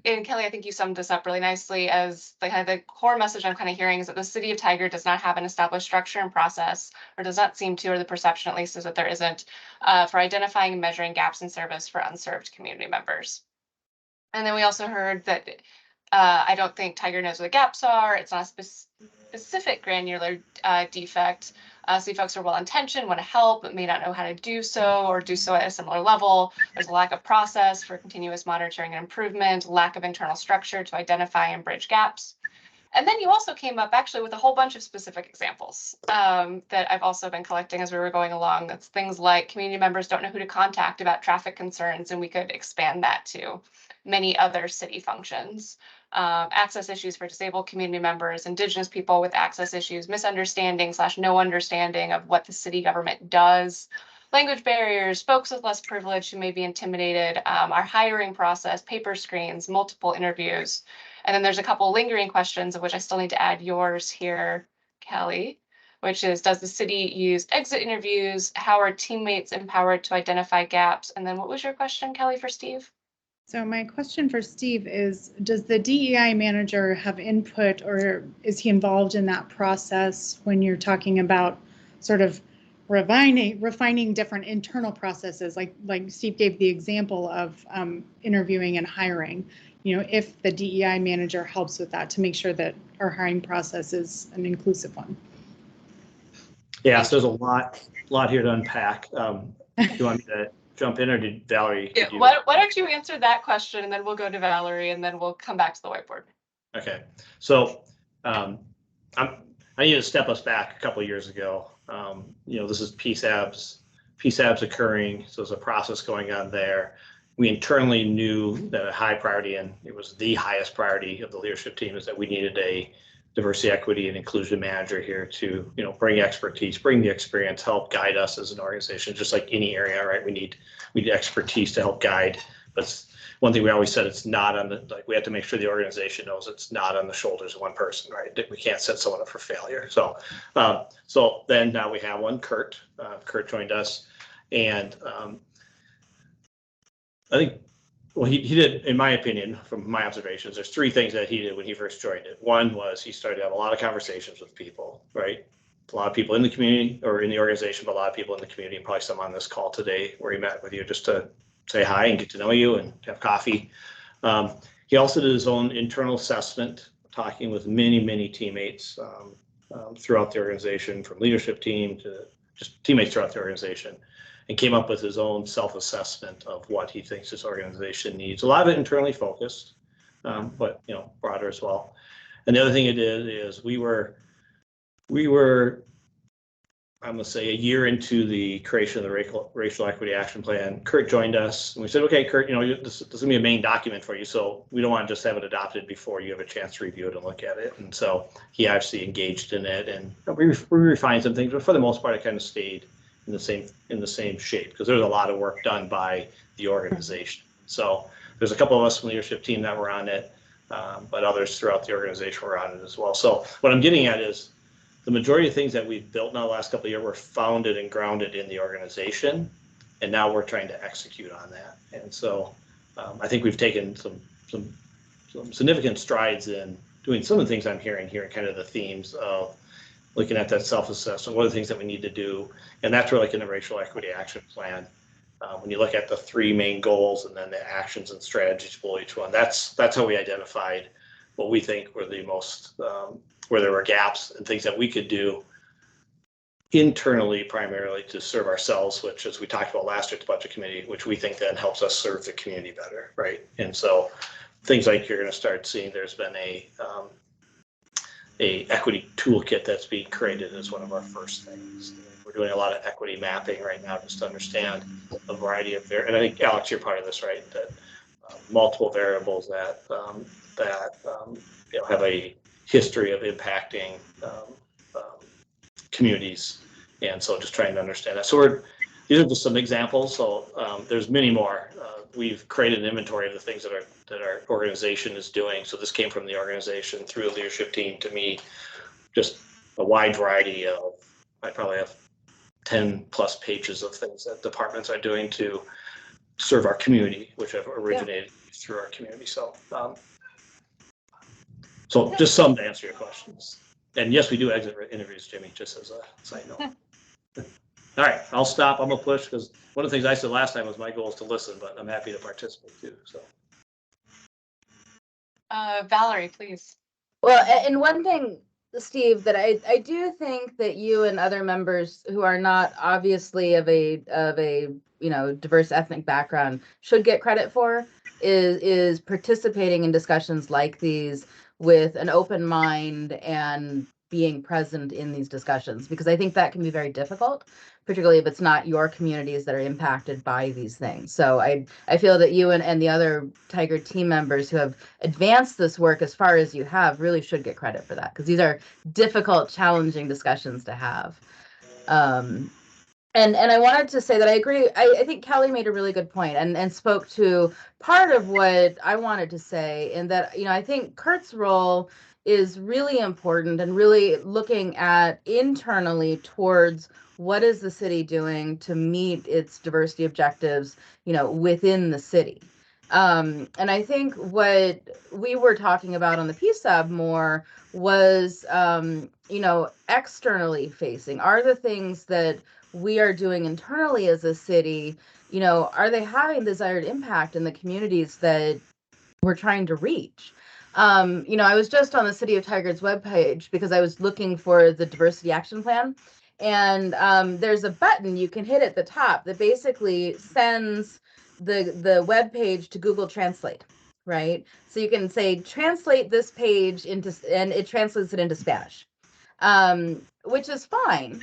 and Kelly, I think you summed this up really nicely as the core message I'm kind of hearing is that the city of Tigard does not have an established structure and process, or does not seem to, or the perception at least is that there isn't, for identifying and measuring gaps in service for unserved community members. And then we also heard that I don't think Tigard knows what the gaps are. It's not a specific granular defect. So folks are well-intentioned, want to help, but may not know how to do so or do so at a similar level. There's a lack of process for continuous monitoring and improvement, lack of internal structure to identify and bridge gaps. And then you also came up actually with a whole bunch of specific examples that I've also been collecting as we were going along. That's things like community members don't know who to contact about traffic concerns, and we could expand that to many other city functions. Access issues for disabled community members, Indigenous people with access issues, misunderstanding / no understanding of what the city government does, language barriers, folks with less privilege who may be intimidated, our hiring process, paper screens, multiple interviews. And then there's a couple lingering questions of which I still need to add yours here, Kelly, which is, does the city use exit interviews? How are teammates empowered to identify gaps? And then what was your question, Kelly, for Steve? So my question for Steve is, does the DEI manager have input, or is he involved in that process when you're talking about sort of refining different internal processes, like Steve gave the example of interviewing and hiring, if the DEI manager helps with that to make sure that our hiring process is an inclusive one? Yeah, so there's a lot here to unpack. Do you want me to jump in, or did Valerie? Yeah, why don't you answer that question, and then we'll go to Valerie, and then we'll come back to the whiteboard. Okay, so I need to step us back a couple of years ago. This is PSABs occurring, so there's a process going on there. We internally knew that a high priority, and it was the highest priority of the leadership team, is that we needed a diversity, equity, and inclusion manager here to, bring expertise, bring the experience, help guide us as an organization, just like any area, right? We need expertise to help guide. But one thing we always said, it's not on we have to make sure the organization knows it's not on the shoulders of one person, right? We can't set someone up for failure. So then now we have one, Kurt. Kurt joined us, and I think, well, he did, in my opinion, from my observations, there's three things that he did when he first joined it. One was he started to have a lot of conversations with people, right? A lot of people in the community or in the organization, but a lot of people in the community, and probably some on this call today where he met with you just to say hi and get to know you and have coffee. He also did his own internal assessment, talking with many teammates throughout the organization, from leadership team to just teammates throughout the organization, and came up with his own self-assessment of what he thinks his organization needs. A lot of it internally focused, but broader as well. And the other thing he did is we were, I'm gonna say, a year into the creation of the racial equity action plan. Kurt joined us, and we said, okay, Kurt, this is gonna be a main document for you, so we don't want to just have it adopted before you have a chance to review it and look at it. And so he actually engaged in it, and we refined some things, but for the most part, it kind of stayed in the same shape, because there's a lot of work done by the organization. So there's a couple of us from the leadership team that were on it, but others throughout the organization were on it as well. So what I'm getting at is the majority of things that we've built now the last couple of years were founded and grounded in the organization, and now we're trying to execute on that. And so I think we've taken some significant strides in doing some of the things I'm hearing here, kind of the themes of looking at that self-assessment, what are the things that we need to do, and that's where, like in the racial equity action plan, when you look at the three main goals and then the actions and strategies for each one, that's how we identified what we think were the most, where there were gaps and things that we could do internally, primarily to serve ourselves, which, as we talked about last year at the budget committee, which we think then helps us serve the community better, right? And so things like you're going to start seeing, there's been a equity toolkit that's being created as one of our first things. We're doing a lot of equity mapping right now just to understand a variety of, and I think, Alex, you're part of this, right? That multiple variables that have a history of impacting communities, and so just trying to understand that. So these are just some examples. So there's many more. We've created an inventory of the things that our organization is doing. So this came from the organization through the leadership team to me, just a wide variety of, I probably have 10 plus pages of things that departments are doing to serve our community, which have originated through our community. So just some to answer your questions. And yes, we do exit interviews, Jimmy, just as a side note. All right, I'll stop. I'm gonna push, because one of the things I said last time was my goal is to listen, but I'm happy to participate too. So, Valerie, please. Well, and one thing, Steve, that I do think that you and other members who are not obviously of a diverse ethnic background should get credit for is participating in discussions like these with an open mind and being present in these discussions, because I think that can be very difficult, particularly if it's not your communities that are impacted by these things. So I feel that you and the other Tiger team members who have advanced this work as far as you have really should get credit for that, because these are difficult, challenging discussions to have. And I wanted to say that I agree. I think Kelly made a really good point and spoke to part of what I wanted to say, in that, I think Kurt's role is really important, and really looking at internally towards what is the city doing to meet its diversity objectives, within the city. And I think what we were talking about on the PSAB more was, externally facing. Are the things that we are doing internally as a city, are they having desired impact in the communities that we're trying to reach? I was just on the City of Tigard's webpage because I was looking for the diversity action plan, And there's a button you can hit at the top that basically sends the web page to Google Translate, right? So you can say translate this page into, and it translates it into Spanish, which is fine.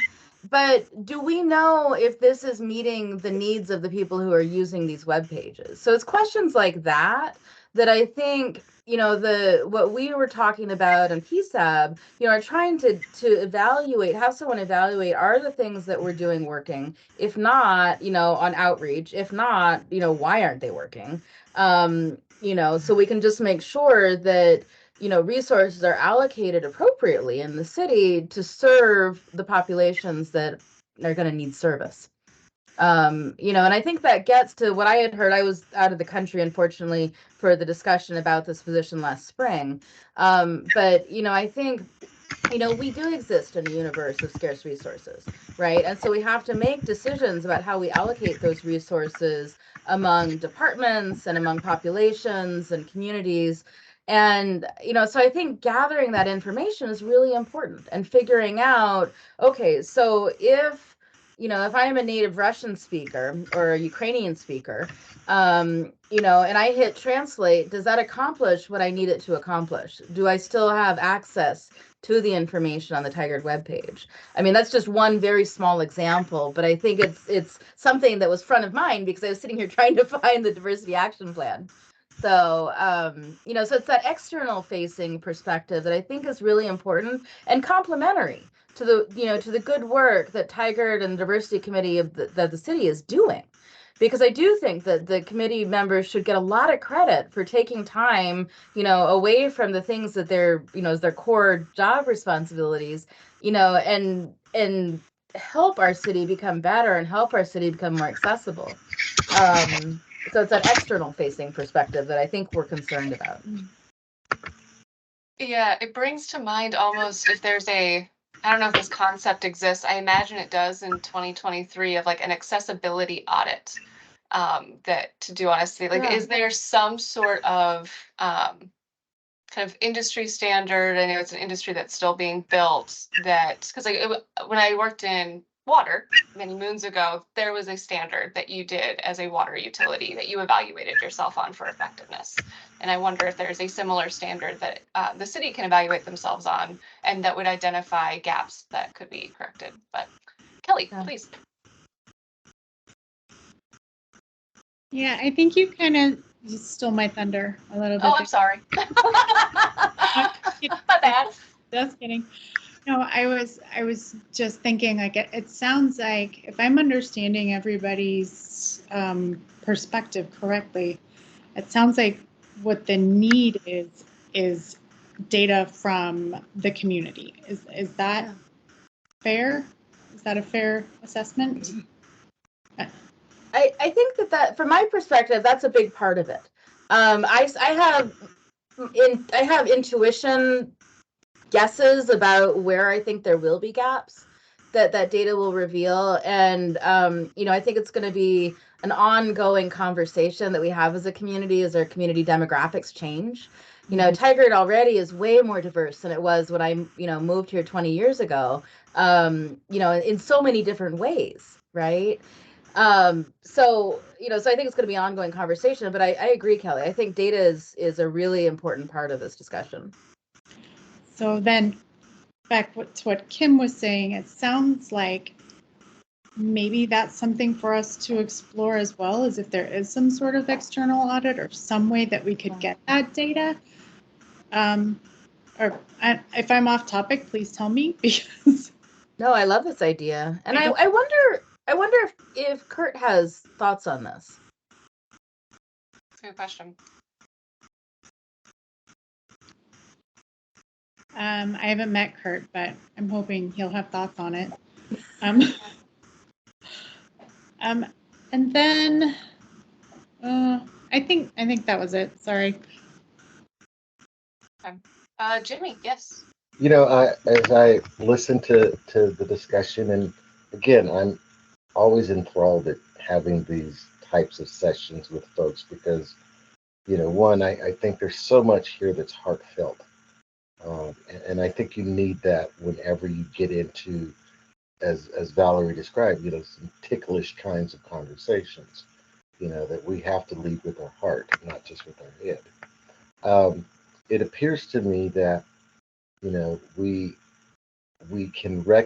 But do we know if this is meeting the needs of the people who are using these web pages? So it's questions like that that I think, what we were talking about in PSAB, are trying to evaluate, have someone evaluate, are the things that we're doing working? If not, on outreach, if not, why aren't they working? So we can just make sure that resources are allocated appropriately in the city to serve the populations that are going to need service. And I think that gets to what I had heard. I was out of the country, unfortunately, for the discussion about this position last spring. But I think we do exist in a universe of scarce resources, right? And so we have to make decisions about how we allocate those resources among departments and among populations and communities. And, so I think gathering that information is really important, and figuring out, okay, so if I am a native Russian speaker or a Ukrainian speaker, and I hit translate, does that accomplish what I need it to accomplish? Do I still have access to the information on the Tigard webpage? I mean, that's just one very small example, but I think it's something that was front of mind because I was sitting here trying to find the diversity action plan. So, so it's that external facing perspective that I think is really important and complementary to the good work that Tigard and the diversity committee that the city is doing. Because I do think that the committee members should get a lot of credit for taking time, away from the things that they're, as their core job responsibilities, and help our city become better and help our city become more accessible. So it's that external facing perspective that I think we're concerned about. Yeah, it brings to mind almost if there's I don't know if this concept exists. I imagine it does in 2023 of like an accessibility audit that to do honestly. Like, is there some sort of kind of industry standard? I know it's an industry that's still being built that, because when I worked in water many moons ago, there was a standard that you did as a water utility that you evaluated yourself on for effectiveness. And I wonder if there's a similar standard that the city can evaluate themselves on and that would identify gaps that could be corrected. But Kelly, please. Yeah, I think you kind of stole my thunder a little bit. Oh, I'm sorry. My bad. Just kidding. No, I was just thinking, like, it sounds like, if I'm understanding everybody's perspective correctly, it sounds like what the need is data from the community. Is that fair? Is that a fair assessment? I think that from my perspective, that's a big part of it. I have intuition guesses about where I think there will be gaps that data will reveal. And, I think it's going to be an ongoing conversation that we have as a community as our community demographics change. Tigard already is way more diverse than it was when I, moved here 20 years ago, in so many different ways, right? So I think it's going to be an ongoing conversation, but I agree, Kelly. I think data is a really important part of this discussion. So then back to what Kim was saying, it sounds like maybe that's something for us to explore as well, as if there is some sort of external audit or some way that we could get that data. Or if I'm off topic, please tell me, because. No, I love this idea. And I wonder if Kurt has thoughts on this. Good question. I haven't met Kurt, but I'm hoping he'll have thoughts on it. And then I think that was it. Sorry. Okay. Jimmy, yes. As I listen to the discussion, and again, I'm always enthralled at having these types of sessions with folks because, one, I think there's so much here that's heartfelt. And I think you need that whenever you get into as Valerie described, some ticklish kinds of conversations, that we have to lead with our heart, not just with our head. It appears to me that, we can try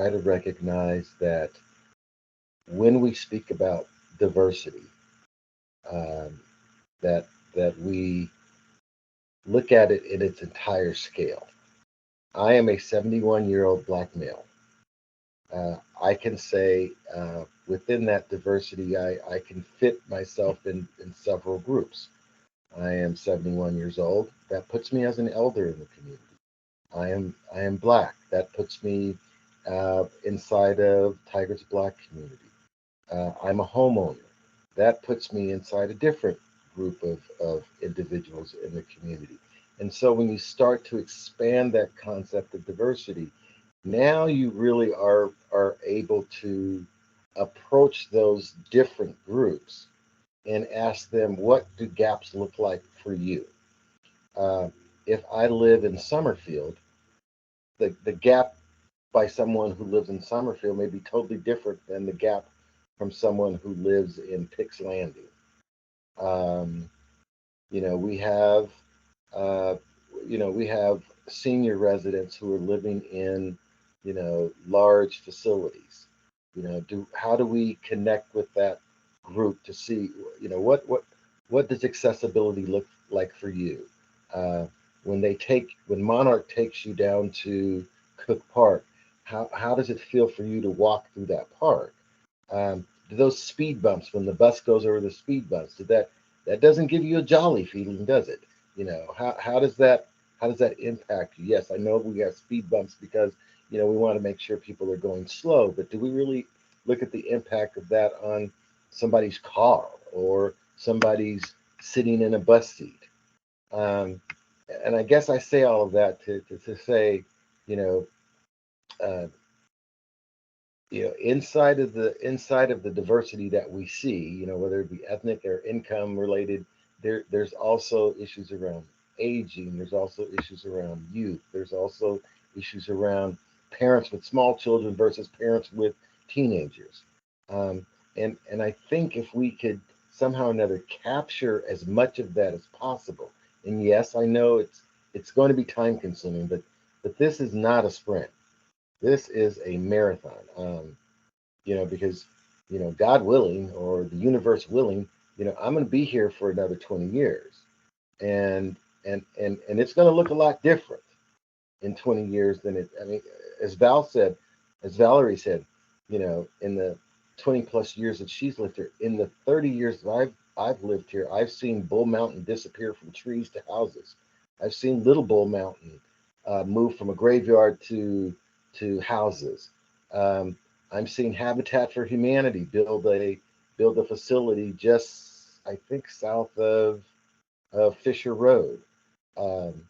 to recognize that when we speak about diversity, um, that we look at it in its entire scale. I am a 71-year-old Black male. I can say within that diversity, I can fit myself in several groups. I am 71 years old. That puts me as an elder in the community. I am Black. That puts me inside of Tiger's Black community. I'm a homeowner. That puts me inside a different group of individuals in the community. And so when you start to expand that concept of diversity, now you really are able to approach those different groups and ask them, what do gaps look like for you? Uh, if I live in Summerfield, the gap by someone who lives in Summerfield may be totally different than the gap from someone who lives in Pix Landing. Um, we have, uh, we have senior residents who are living in, large facilities. How do we connect with that group to see, what does accessibility look like for you? Uh, when Monarch takes you down to Cook Park, how does it feel for you to walk through that park? Do those speed bumps when the bus goes over the speed bumps, that doesn't give you a jolly feeling, does it? How does that impact you? Yes, I know we have speed bumps because we want to make sure people are going slow, but do we really look at the impact of that on somebody's car or somebody's sitting in a bus seat? Um, and I guess I say all of that to say, you know, uh, inside of the diversity that we see, whether it be ethnic or income related, there's also issues around aging. There's also issues around youth. There's also issues around parents with small children versus parents with teenagers. Um, and I think if we could somehow or another capture as much of that as possible, and yes, I know it's going to be time consuming, but this is not a sprint. This is a marathon. Because God willing, or the universe willing, I'm going to be here for another 20 years, and and it's going to look a lot different in 20 years than it. I mean, as Valerie said, in the 20 plus years that she's lived here, in the 30 years that I've lived here, I've seen Bull Mountain disappear from trees to houses. I've seen Little Bull Mountain move from a graveyard to houses. Um, I'm seeing Habitat for Humanity build a facility just, I think, south of Fisher Road. Um,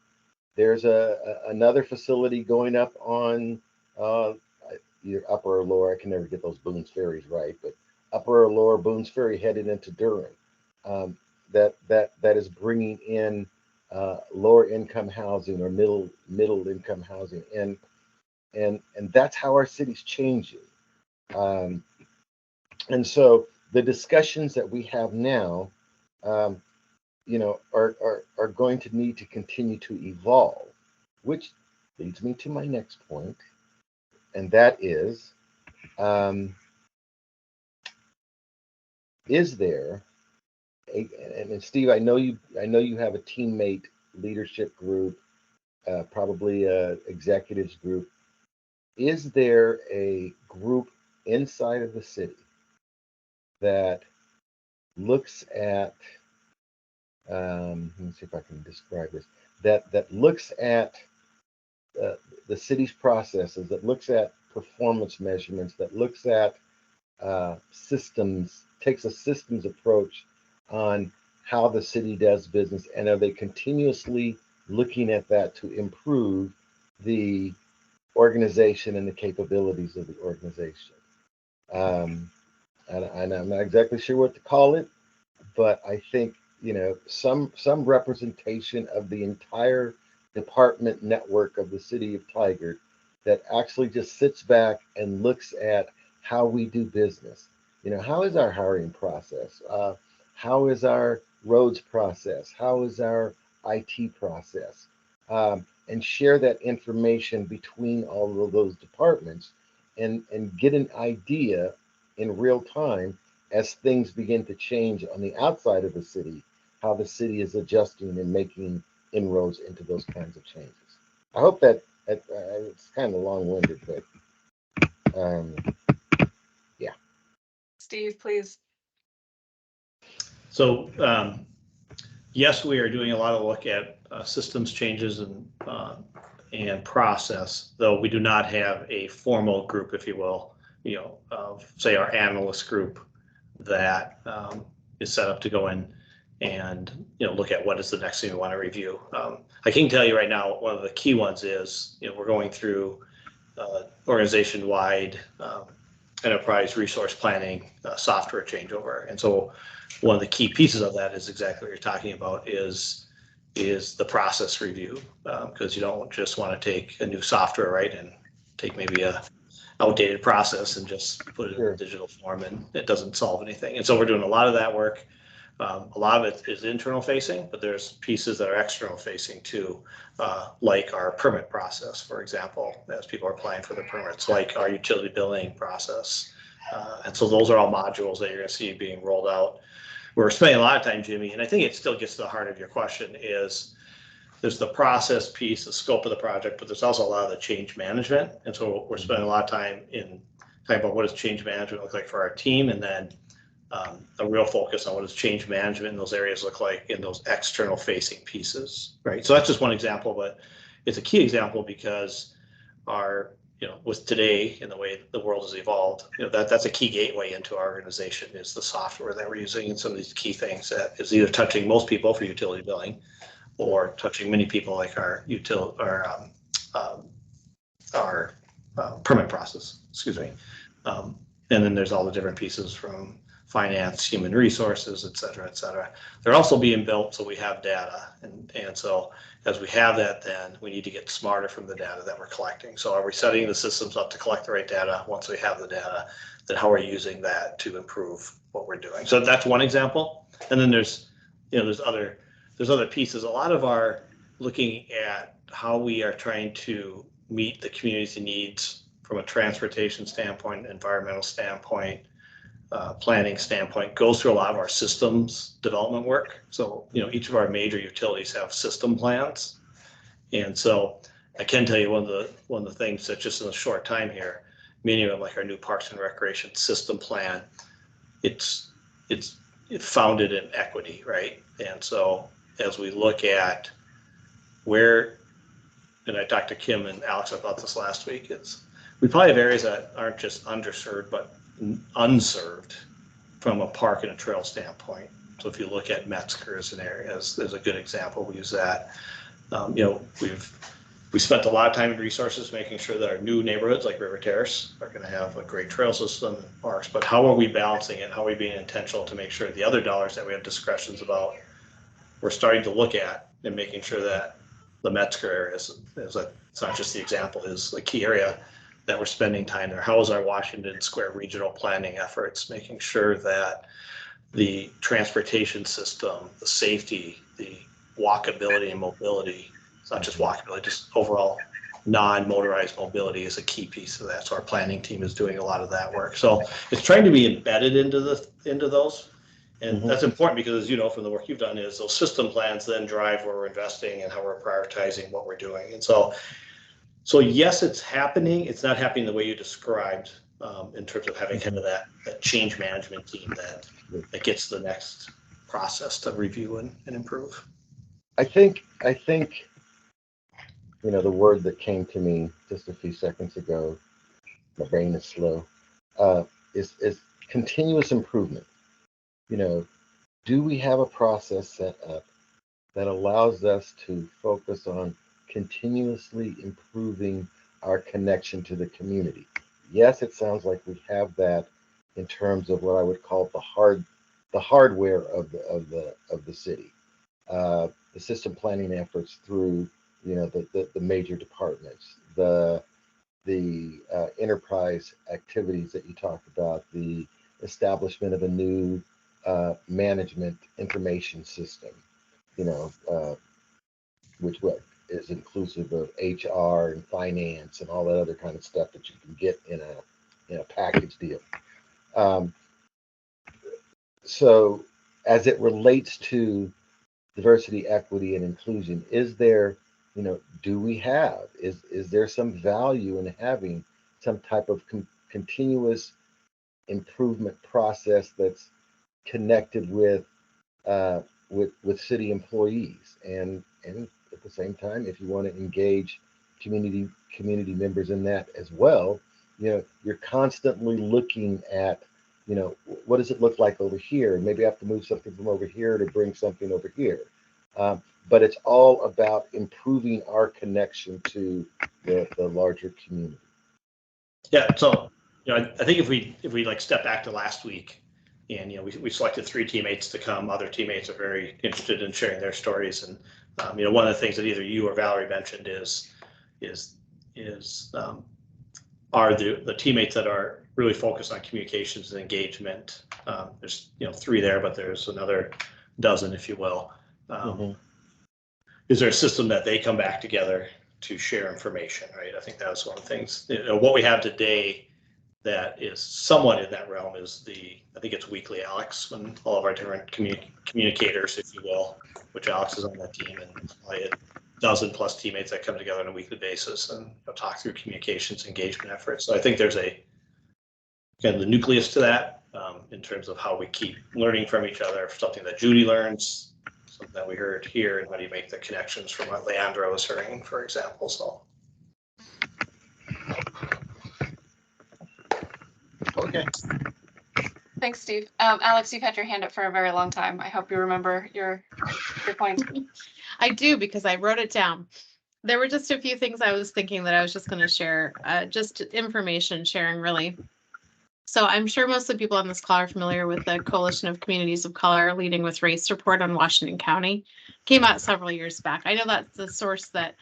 there's another facility going up on uh, either Upper or Lower. I can never get those Boone's Ferries right, but Upper or Lower Boone's Ferry headed into Durham. That is bringing in lower income housing or middle income housing, and that's how our city's changing. Um, and so the discussions that we have now, um, are going to need to continue to evolve, which leads me to my next point, and that um, is there and Steve, I know you have a teammate leadership group, probably a executives group. Is there a group inside of the city that looks at let me see if I can describe this, that looks at uh, the city's processes, that looks at performance measurements, that looks at systems, takes a systems approach on how the city does business, and are they continuously looking at that to improve the organization and the capabilities of the organization? Um, and I'm not exactly sure what to call it, but I think some representation of the entire department network of the city of Tigard that actually just sits back and looks at how we do business. How is our hiring process? How is our roads process? How is our IT process? And share that information between all of those departments and get an idea in real time as things begin to change on the outside of the city, how the city is adjusting and making inroads into those kinds of changes. I hope that it's kind of long-winded, but yeah. Steve, please. So yes, we are doing a lot of look at systems changes and process, though we do not have a formal group, if you will, of say our analyst group that is set up to go in and look at what is the next thing we want to review. I can tell you right now, one of the key ones is we're going through organization-wide enterprise resource planning software changeover, and so one of the key pieces of that is exactly what you're talking about is the process review, because you don't just want to take a new software, right, and take maybe a outdated process and just put it in a digital form, and it doesn't solve anything. And so we're doing a lot of that work. A lot of it is internal facing, but there's pieces that are external facing too, like our permit process, for example, as people are applying for the permits, like our utility billing process. And so those are all modules that you're going to see being rolled out. We're spending a lot of time, Jimmy, and I think it still gets to the heart of your question is there's the process piece, the scope of the project, but there's also a lot of the change management. And so we're spending a lot of time in talking about what does change management look like for our team, and then a real focus on what does change management in those areas look like in those external facing pieces, right? So that's just one example, but it's a key example because our, with today and the way the world has evolved, that's a key gateway into our organization is the software that we're using and some of these key things that is either touching most people for utility billing or touching many people like our permit process, excuse me. And then there's all the different pieces from finance, human resources, et cetera, et cetera. They're also being built so we have data. And so as we have that, then we need to get smarter from the data that we're collecting. So are we setting the systems up to collect the right data? Once we have the data, then how are we using that to improve what we're doing? So that's one example. And then there's other pieces. A lot of our looking at how we are trying to meet the community's needs from a transportation standpoint, environmental standpoint, planning standpoint goes through a lot of our systems development work. So, each of our major utilities have system plans. And so I can tell you one of the things that just in a short time here, many of them, like our new Parks and Recreation system plan, it's founded in equity, right? And so as we look at where, and I talked to Kim and Alex about this last week, we probably have areas that aren't just underserved, but unserved from a park and a trail standpoint. So if you look at Metzger as an area, as a good example, we use that. We spent a lot of time and resources making sure that our new neighborhoods like River Terrace are going to have a great trail system and parks, but how are we balancing it? How are we being intentional to make sure the other dollars that we have discretions about, we're starting to look at and making sure that the Metzger area it's not just the example, is a key area that we're spending time there. How is our Washington Square regional planning efforts, making sure that the transportation system, the safety, the walkability and mobility, it's not just walkability, just overall non-motorized mobility is a key piece of that. So our planning team is doing a lot of that work. So it's trying to be embedded into those. And that's important because, as you know from the work you've done, is those system plans then drive where we're investing and how we're prioritizing what we're doing. And so yes, it's happening. It's not happening the way you described in terms of having kind of that change management team that gets the next process to review and improve. I think the word that came to me just a few seconds ago, my brain is slow, is continuous improvement. Do we have a process set up that allows us to focus on continuously improving our connection to the community? Yes, it sounds like we have that in terms of what I would call the hardware of the city, the system planning efforts through the major departments, the the enterprise activities that you talked about, the establishment of a new management information system, you know, which is inclusive of HR and finance and all that other kind of stuff that you can get in a package deal. So as it relates to diversity, equity, and inclusion, is there, you know, do we have, is there some value in having some type of continuous improvement process that's connected with city employees, and at the same time, if you want to engage community members in that as well, you know, you're constantly looking at, you know, what does it look like over here? Maybe I have to move something from over here to bring something over here. But it's all about improving our connection to the larger community. Yeah, so, you know, I think if we like step back to last week, and, you know, we selected 3 teammates to come. Other teammates are very interested in sharing their stories. And, you know, one of the things that either you or Valerie mentioned are the teammates that are really focused on communications and engagement. There's, you know, 3 there, but there's another dozen, if you will. Is there a system that they come back together to share information, right? I think that was one of the things. You know, what we have today that is somewhat in that realm is I think it's weekly Alex, when all of our different communicators, if you will, which Alex is on that team, and probably a dozen plus teammates that come together on a weekly basis and, you know, talk through communications engagement efforts. So I think there's a kind of the nucleus to that, in terms of how we keep learning from each other, something that Judy learns, something that we heard here, and how do you make the connections from what Leandro is hearing, for example. So. Okay. Thanks, Steve. Alex, you've had your hand up for a very long time. I hope you remember your point. I do, because I wrote it down. There were just a few things I was thinking that I was just going to share, just information sharing, really. So I'm sure most of the people on this call are familiar with the Coalition of Communities of Color Leading with Race report on Washington County. Came out several years back. I know that's the source that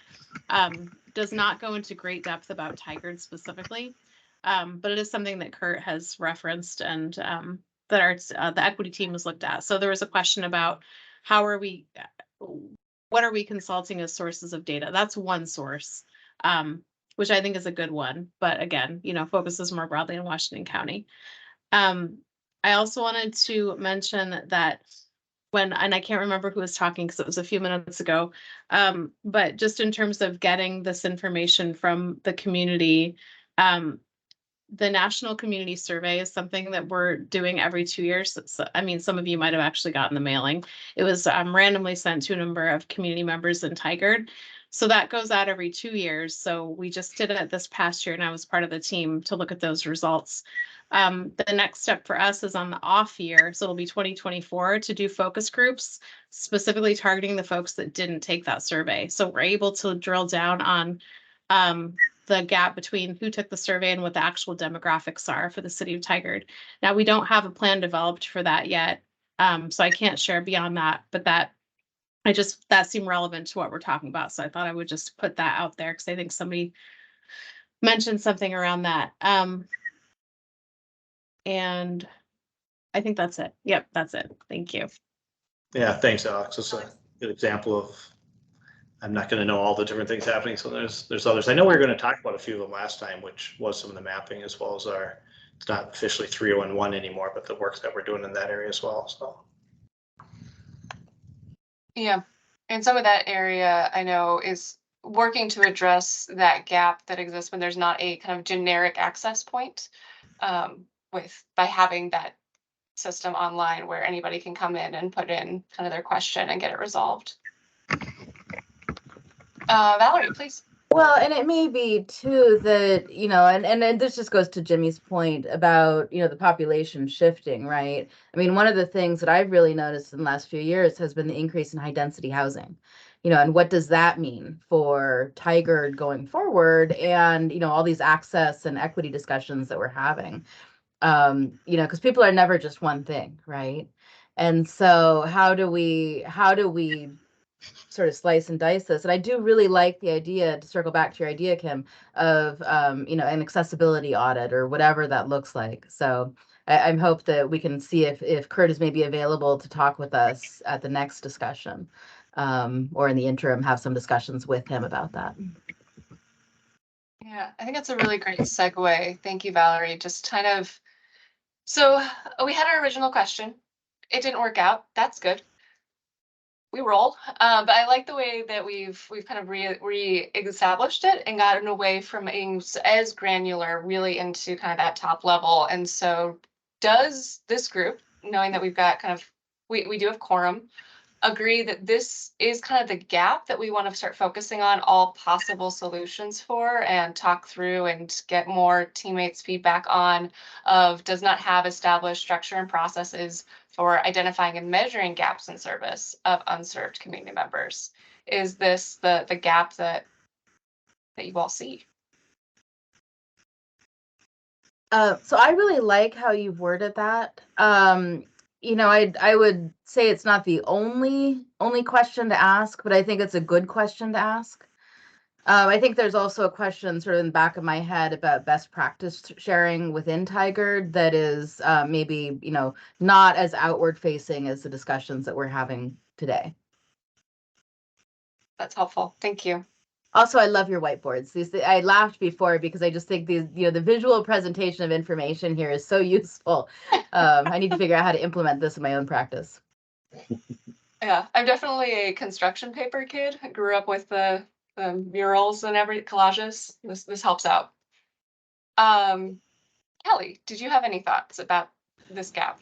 does not go into great depth about Tigard specifically, but it is something that Kurt has referenced, and that the equity team has looked at. So there was a question about what are we consulting as sources of data? That's one source, which I think is a good one. But again, you know, focuses more broadly on Washington County. I also wanted to mention that and I can't remember who was talking because it was a few minutes ago, but just in terms of getting this information from the community, the National Community Survey is something that we're doing every 2 years. I mean, some of you might have actually gotten the mailing. It was randomly sent to a number of community members in Tigard. So that goes out every 2 years. So we just did it this past year, and I was part of the team to look at those results. The next step for us is on the off year. So it'll be 2024 to do focus groups, specifically targeting the folks that didn't take that survey. So we're able to drill down on the gap between who took the survey and what the actual demographics are for the city of Tigard. Now, we don't have a plan developed for that yet, so I can't share beyond that, but that seemed relevant to what we're talking about. So I thought I would just put that out there because I think somebody mentioned something around that. And I think that's it. Yep, that's it. Thank you. Yeah, thanks, Alex. It's a good example of, I'm not going to know all the different things happening. So there's others. I know we were going to talk about a few of them last time, which was some of the mapping, as well as it's not officially 3011 anymore, but the work that we're doing in that area as well. So. Yeah, and some of that area I know is working to address that gap that exists when there's not a kind of generic access point, by having that system online where anybody can come in and put in kind of their question and get it resolved. Valerie, please. Well, and it may be too that, you know, and this just goes to Jimmy's point about, you know, the population shifting, right? I mean, one of the things that I've really noticed in the last few years has been the increase in high density housing, you know, and what does that mean for Tigard going forward, and, you know, all these access and equity discussions that we're having, you know, because people are never just one thing, right? And so how do we sort of slice and dice this. And I do really like the idea, to circle back to your idea, Kim, of an accessibility audit or whatever that looks like. So I hope that we can see if Kurt is maybe available to talk with us at the next discussion, or in the interim, have some discussions with him about that. Yeah, I think that's a really great segue. Thank you, Valerie. Just kind of, so we had our original question. It didn't work out. That's good. We rolled, but I like the way that we've kind of re-established it and gotten away from being as granular, really into kind of that top level. And so, does this group, knowing that we've got kind of we do have quorum, agree that this is kind of the gap that we want to start focusing on all possible solutions for and talk through and get more teammates feedback on, of does not have established structure and processes for identifying and measuring gaps in service of unserved community members? Is this the gap that you all see? So I really like how you've worded that. I would say it's not the only question to ask, but I think it's a good question to ask. I think there's also a question sort of in the back of my head about best practice sharing within Tigard that is maybe not as outward facing as the discussions that we're having today. That's helpful. Thank you. Also, I love your whiteboards. I laughed before because I just think the visual presentation of information here is so useful. I need to figure out how to implement this in my own practice. Yeah, I'm definitely a construction paper kid. I grew up with the murals and collages. This helps out. Kelly, did you have any thoughts about this gap?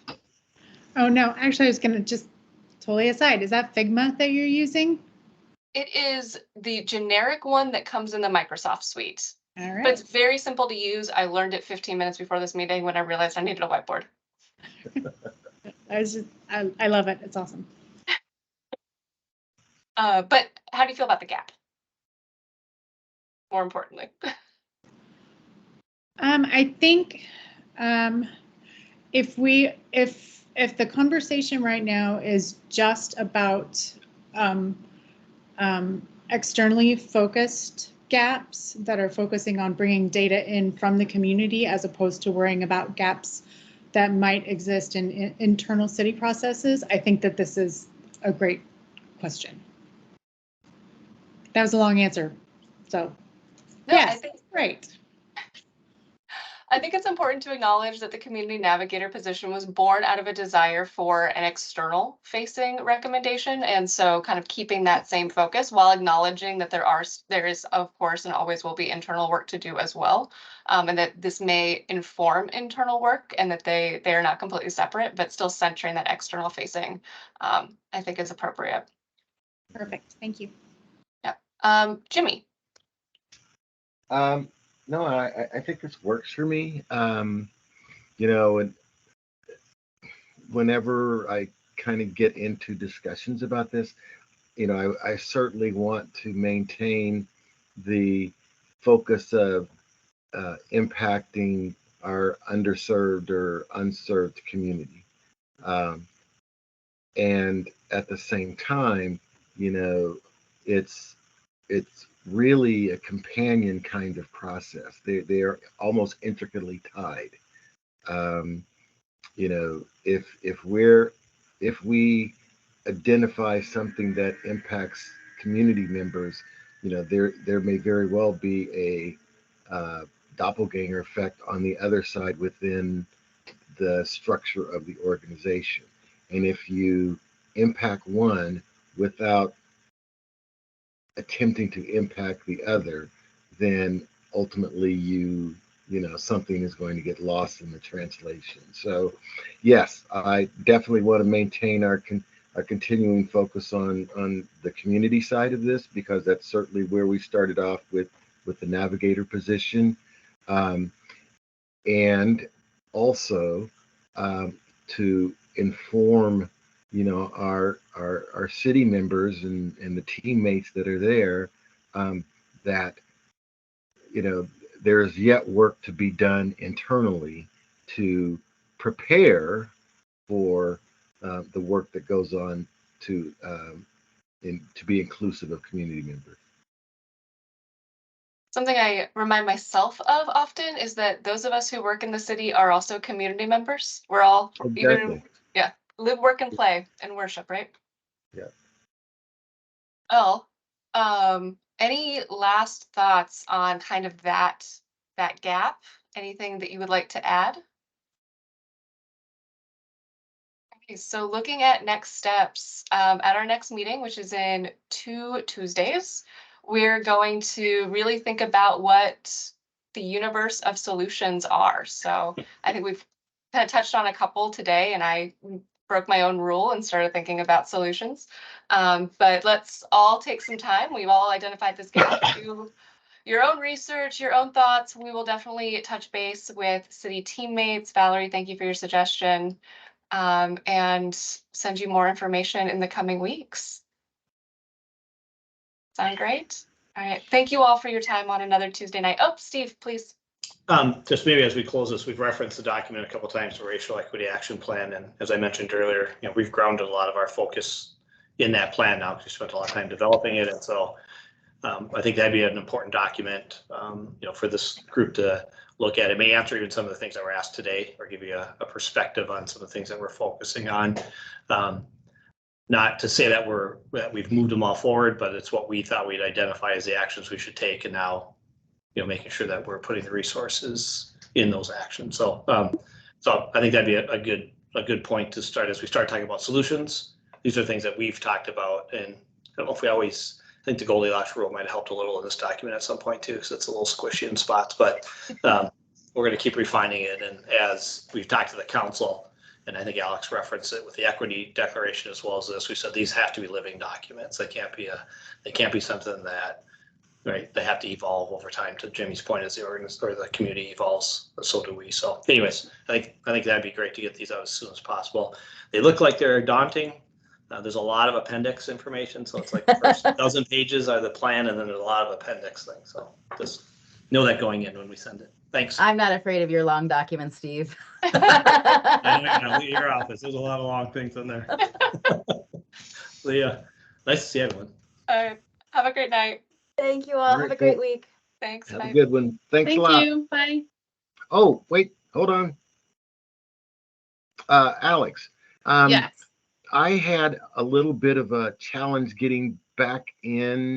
Oh, no, actually, I was going to just totally aside. Is that Figma that you're using? It is the generic one that comes in the Microsoft suite. All But right. it's very simple to use. I learned it 15 minutes before this meeting when I realized I needed a whiteboard. I love it. It's awesome. But how do you feel about the gap? More importantly. I think if the conversation right now is just about externally focused gaps that are focusing on bringing data in from the community, as opposed to worrying about gaps that might exist in internal city processes, I think that this is a great question. That was a long answer. So, No, yes, great. I think it's important to acknowledge that the Community Navigator position was born out of a desire for an external facing recommendation. And so kind of keeping that same focus while acknowledging that there is, of course, and always will be internal work to do as well. And that this may inform internal work and that they are not completely separate, but still centering that external facing, I think is appropriate. Perfect. Thank you. Yeah. Jimmy. No, I think this works for me. And whenever I kind of get into discussions about this, I certainly want to maintain the focus of impacting our underserved or unserved community. And at the same time, it's really a companion kind of process. They are almost intricately tied. If we identify something that impacts community members, there may very well be a doppelganger effect on the other side within the structure of the organization. And if you impact one without attempting to impact the other, then ultimately something is going to get lost in the translation. So yes, I definitely want to maintain our continuing focus on the community side of this, because that's certainly where we started off with the navigator position, and also to inform our city members and the teammates that are there, that there's yet work to be done internally to prepare for the work that goes on to to be inclusive of community members. Something I remind myself of often is that those of us who work in the city are also community members. We're all Exactly. live, work, and play and worship, right? Yeah. Oh, any last thoughts on kind of that gap? Anything that you would like to add? Okay, so looking at next steps, at our next meeting, which is in 2 Tuesdays, we're going to really think about what the universe of solutions are. So I think we've kind of touched on a couple today, and I broke my own rule and started thinking about solutions. But let's all take some time. We've all identified this gap. Do your own research, your own thoughts. We will definitely touch base with city teammates. Valerie, thank you for your suggestion. And send you more information in the coming weeks. Sound great? All right. Thank you all for your time on another Tuesday night. Oh, Steve, please. Just maybe as we close this, we've referenced the document a couple of times, the Racial Equity Action Plan. And as I mentioned earlier, we've grounded a lot of our focus in that plan now because we spent a lot of time developing it. And so I think that'd be an important document, for this group to look at. It may answer even some of the things that were asked today, or give you a perspective on some of the things that we're focusing on. Not to say that we've moved them all forward, but it's what we thought we'd identify as the actions we should take, and now, making sure that we're putting the resources in those actions. So, so I think that'd be a good point to start as we start talking about solutions. These are things that we've talked about, and I don't know if we always. I think the Goldilocks rule might have helped a little in this document at some point too, because it's a little squishy in spots, but we're going to keep refining it. And as we've talked to the council, and I think Alex referenced it with the equity declaration as well as this, we said these have to be living documents. They can't be something that, right, they have to evolve over time. To Jimmy's point, as the or the community evolves, so do we. So anyways, I think that'd be great to get these out as soon as possible. They look like they're daunting. There's a lot of appendix information, so it's like the first dozen pages are the plan, and then there's a lot of appendix things. So just know that going in when we send it. Thanks. I'm not afraid of your long documents, Steve. I know your office. There's a lot of long things in there. Leah, nice to see everyone. All right. Have a great night. Thank you all. Have a great week. Thanks. Have Bye. a good one. Thanks a lot. Thank you. Bye. Oh, wait, hold on. Alex. Yes. I had a little bit of a challenge getting back in